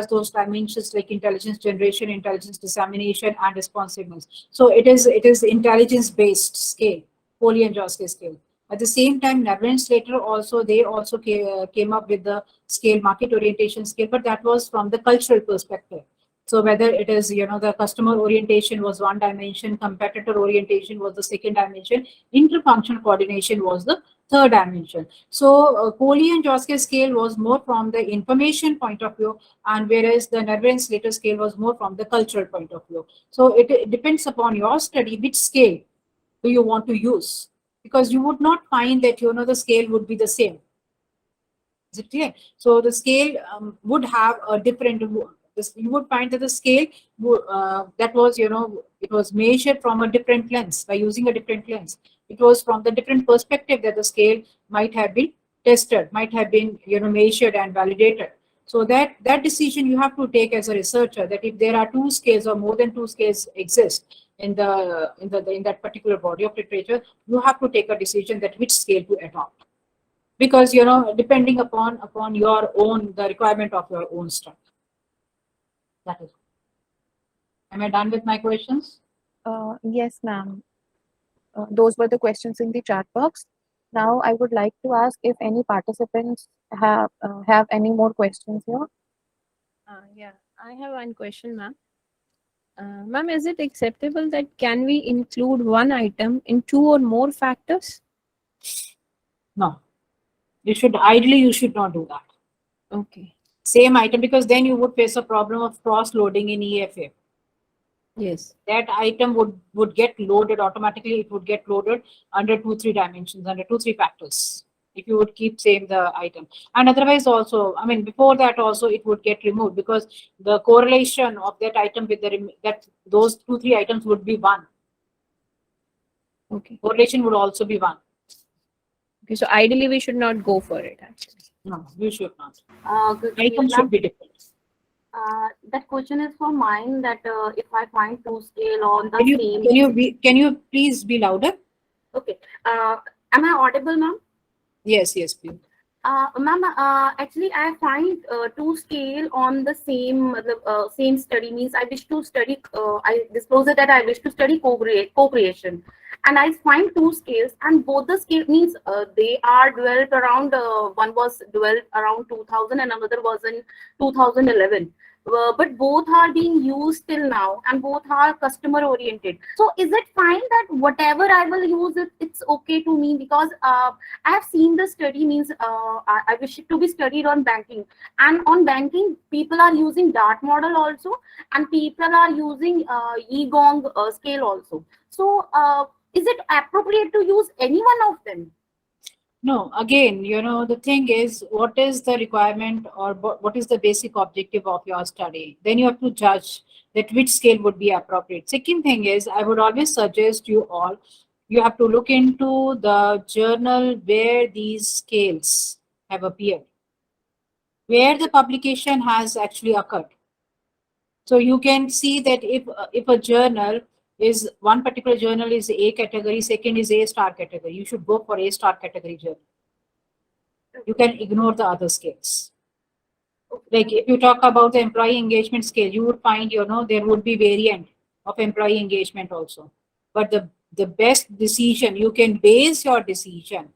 those dimensions like intelligence generation, intelligence dissemination, and responsiveness. So it is intelligence based scale, Foley and Jarsky scale. At the same time, Neville and Slater also came up with the scale, market orientation scale, but that was from the cultural perspective. So whether it is, the customer orientation was one dimension, competitor orientation was the second dimension, interfunctional coordination was the third dimension. So Foley and Jarsky scale was more from the information point of view, and whereas the Neville and Slater scale was more from the cultural point of view. So it depends upon your study, which scale do you want to use, because you would not find that, the scale would be the same. Is it clear? So the scale would have a different, you would find that the scale that was, it was measured from a different lens, by using a different lens. It was from the different perspective that the scale might have been tested, might have been, measured and validated. So that decision you have to take as a researcher, that if there are two scales or more than two scales exist in that particular body of literature, you have to take a decision that which scale to adopt. Because, depending upon your own, the requirement of your own study. That is. Am I done with my questions? Yes, ma'am. Those were the questions in the chat box. Now I would like to ask if any participants have any more questions here. Yeah, I have one question, ma'am. Ma'am, is it acceptable that can we include one item in two or more factors? No. Ideally, you should not do that. Okay. Same item, because then you would face a problem of cross-loading in EFA. Yes. That item would get loaded automatically. It would get loaded under 2-3 dimensions, under 2-3 factors, if you would keep same the item. And otherwise also, before that also it would get removed, because the correlation of that item with those 2-3 items would be 1. Okay. Correlation would also be 1. Okay, so ideally we should not go for it, actually. No, you should not. Items should be different. That question is for mine, that if I find two scale on the same. Can you please be louder? Okay. Am I audible, ma'am? Yes, please. Ma'am, actually, I find two scale on the same study. Means I wish to study. I disclose it that I wish to study co-creation, and I find two scales, and both the scale means they are developed around. One was developed around 2000, and another was in 2011. but both are being used till now and both are customer oriented. So is it fine that whatever I will use it's okay to me? Because I have seen the study, means I wish it to be studied on banking, and on banking people are using dart model also, and people are using Yigong scale also. So is it appropriate to use any one of them? No, again, the thing is, what is the requirement or what is the basic objective of your study? Then you have to judge that which scale would be appropriate. Second thing is, I would always suggest you all, you have to look into the journal where these scales have appeared, where the publication has actually occurred. So you can see that if a journal is, one particular journal is A category, second is A star category, you should go for A star category journal. You can ignore the other scales. Like if you talk about the employee engagement scale, you would find, there would be variant of employee engagement also. But the best decision, you can base your decision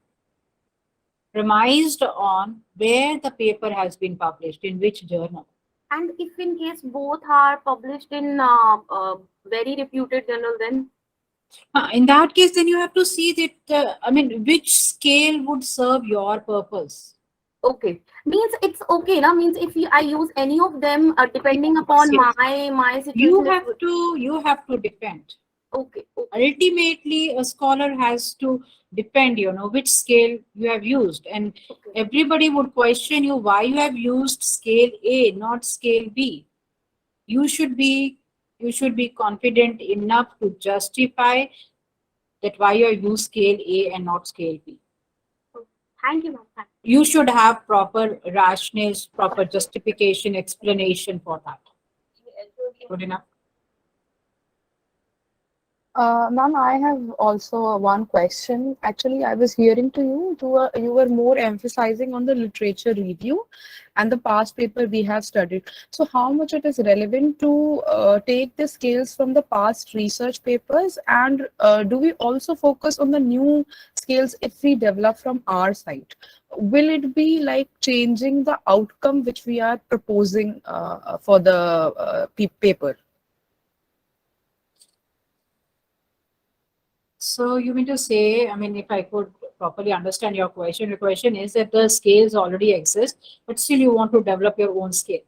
premised on where the paper has been published, in which journal. And if in case both are published in very reputed journal, then? In that case, then you have to see that, which scale would serve your purpose. Okay, means it's okay, na? Means if I use any of them, depending upon Yes. my situation. You have to depend. Okay. Ultimately, a scholar has to depend, which scale you have used, and everybody would question you why you have used scale A, not scale B. You should be confident enough to justify that why you use scale A and not scale B. Thank you, ma'am. You should have proper rationales, proper justification, explanation for that. Good enough. Ma'am, I have also one question. Actually, I was hearing to you, you were more emphasizing on the literature review and the past paper we have studied. So how much it is relevant to take the scales from the past research papers, and do we also focus on the new scales if we develop from our side? Will it be like changing the outcome which we are proposing for the paper? So you mean to say, if I could properly understand your question is that the scales already exist, but still you want to develop your own scale.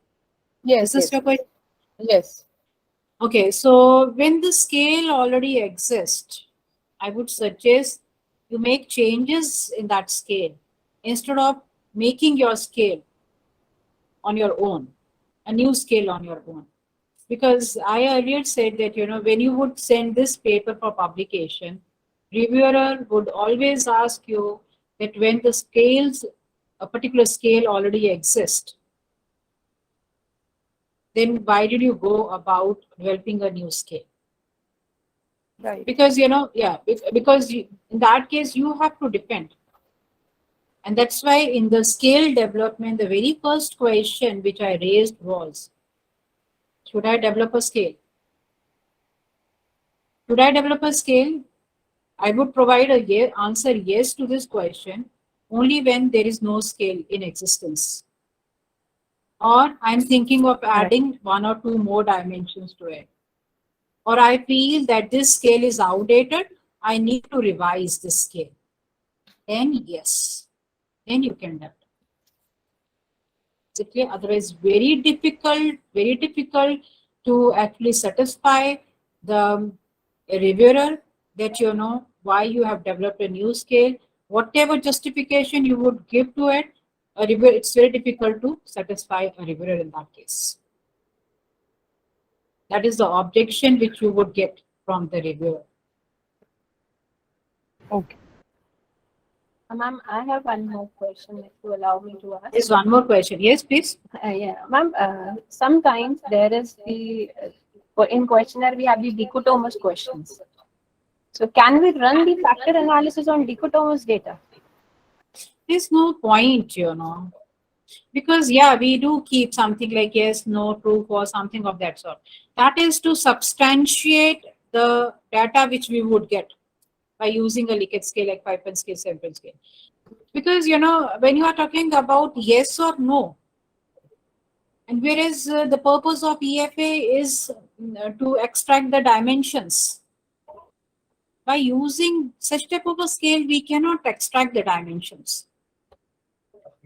Yes. Is this your question? Yes. Okay, so when the scale already exists, I would suggest you make changes in that scale instead of making your scale on your own, a new scale on your own. Because I earlier said that, when you would send this paper for publication, reviewer would always ask you that when the scales, a particular scale already exists, then why did you go about developing a new scale? Right. Because, because in that case, you have to depend. And that's why in the scale development, the very first question which I raised was, should I develop a scale? Should I develop a scale? I would provide a answer yes to this question only when there is no scale in existence. Or I'm thinking of adding one or two more dimensions to it. Or I feel that this scale is outdated, I need to revise this scale. Then yes, then you can develop. Otherwise, very difficult to actually satisfy the reviewer that why you have developed a new scale. Whatever justification you would give to it, a reviewer, it's very difficult to satisfy a reviewer in that case. That is the objection which you would get from the reviewer. Okay. Ma'am, I have one more question, if you allow me to ask. There's one more question. Yes, please. Yeah, ma'am, sometimes there is in questionnaire we have the dichotomous questions. So can we run the factor analysis on dichotomous data? There's no point, because we do keep something like yes, no, true, false, something of that sort. That is to substantiate the data which we would get by using a Likert scale like 5-point scale, 7-point scale. Because when you are talking about yes or no, and And whereas the purpose of EFA is to extract the dimensions. By using such type of a scale, we cannot extract the dimensions.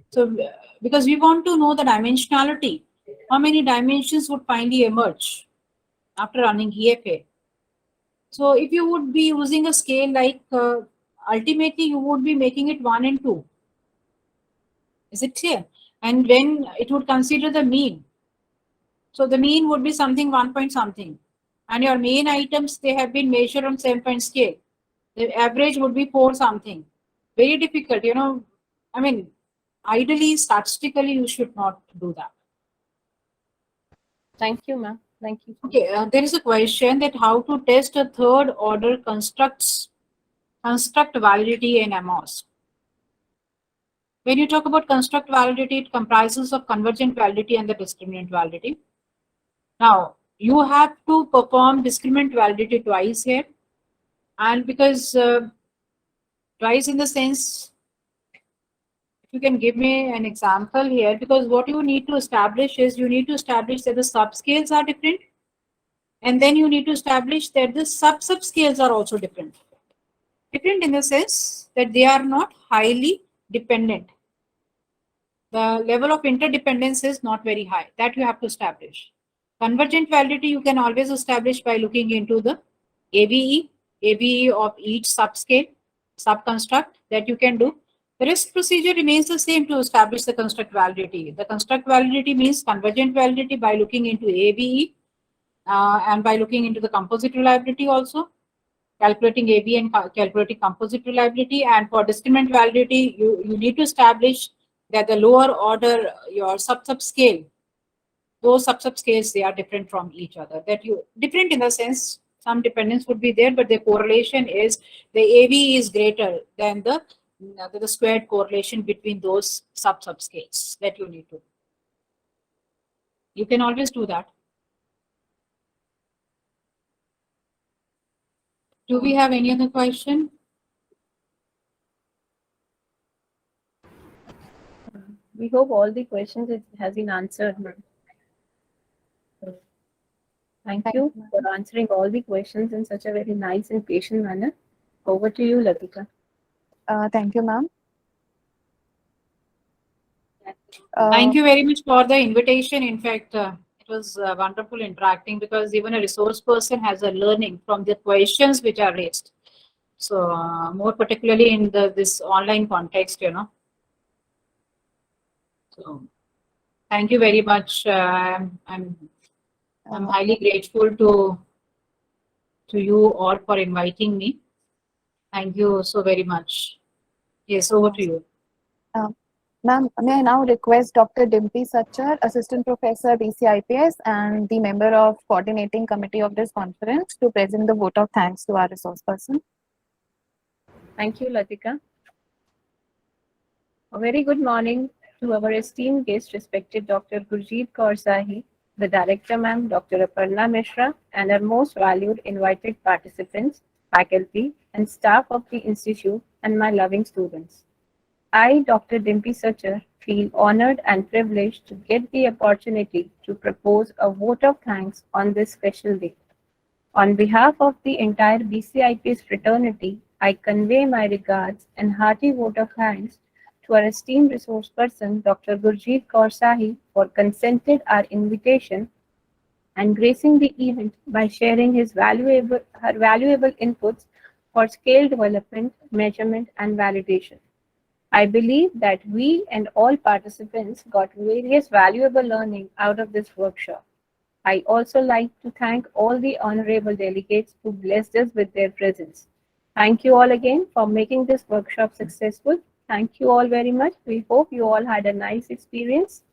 So, because we want to know the dimensionality, how many dimensions would finally emerge after running EFA. So, if you would be using a scale like, ultimately you would be making it 1 and 2. Is it clear? And then it would consider the mean. So, the mean would be something 1 point something. And your main items, they have been measured on 7-point scale. The average would be 4 something. Very difficult, you know. I mean, ideally, statistically, you should not do that. Thank you, ma'am. Thank you. Okay, there is a question that how to test a third order construct validity in MOS. When you talk about construct validity, it comprises of convergent validity and the discriminant validity. Now, you have to perform discriminant validity twice here. And because twice in the sense, if you can give me an example here, because what you need to establish is you need to establish that the subscales are different. And then you need to establish that the subscales are also different. Different in the sense that they are not highly dependent. The level of interdependence is not very high. That you have to establish. Convergent validity you can always establish by looking into the ABE of each subscale, subconstruct that you can do. The rest procedure remains the same to establish the construct validity. The construct validity means convergent validity by looking into ABE and by looking into the composite reliability also, calculating AB and calculating composite reliability. And for discriminant validity, you need to establish that the lower order, your subscale, those subscales, they are different from each other. That you different in the sense some dependence would be there, but the correlation is the AB is greater than the squared correlation between those subscales that you need to. You can always do that. Do we have any other question? We hope all the questions has been answered, ma'am. Thank you for answering all the questions in such a very nice and patient manner. Over to you, Latika. Thank you, ma'am. Thank you very much for the invitation. In fact, it was wonderful interacting because even a resource person has a learning from the questions which are raised. So more particularly in this online context, you know. So thank you very much. I'm highly grateful to you all for inviting me. Thank you so very much. Yes, over to you. Ma'am, may I now request Dr. Dimpy Sachar, Assistant Professor, BCIPS, and the member of Coordinating Committee of this conference to present the vote of thanks to our resource person. Thank you, Latika. A very good morning to our esteemed guest, respected Dr. Gurjeet Kaur Sahi, the Director, ma'am, Dr. Aparna Mishra, and our most valued invited participants, faculty, and staff of the Institute, and my loving students. I, Dr. Dimpy Sachar, feel honored and privileged to get the opportunity to propose a vote of thanks on this special day. On behalf of the entire BCIPS fraternity, I convey my regards and hearty vote of thanks to our esteemed resource person, Dr. Gurjeet Kaur Sahi, for consented our invitation and gracing the event by sharing her valuable inputs for scale development, measurement, and validation. I believe that we and all participants got various valuable learning out of this workshop. I also like to thank all the honorable delegates who blessed us with their presence. Thank you all again for making this workshop successful. Thank you all very much. We hope you all had a nice experience.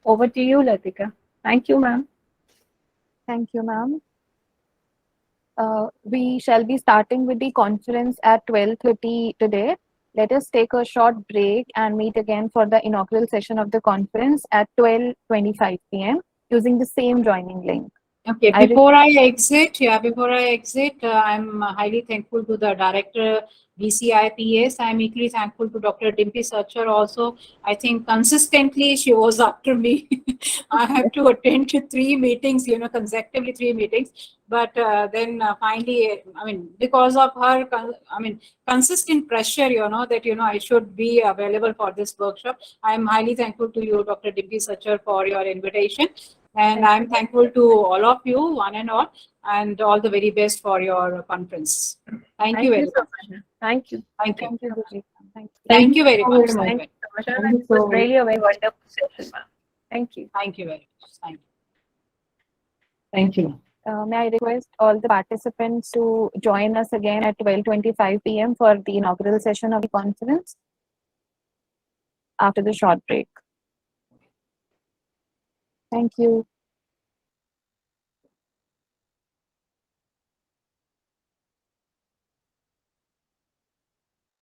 Over to you, Latika. Thank you, ma'am. Thank you, ma'am. We shall be starting with the conference at 12:30 today. Let us take a short break and meet again for the inaugural session of the conference at 12:25 p.m. using the same joining link. Okay, before I exit, I'm highly thankful to the director, BCIPS. I'm equally thankful to Dr. Dimpy Searcher also. I think consistently she was after me. I have to attend to 3 meetings, consecutively 3 meetings. But then finally, I mean, because of her, consistent pressure, that, I should be available for this workshop. I'm highly thankful to you, Dr. Dimpy Searcher, for your invitation. And I'm thankful to all of you, one and all, and all the very best for your conference. Thank you very much. Thank you. Thank you. Thank you, Gurjeet. Thank you very much. Thank you so much. And it was really a very wonderful session, ma'am. Thank you. Thank you very much. Thank you. Thank you. May I request all the participants to join us again at 12:25 p.m. for the inaugural session of the conference after the short break. Thank you.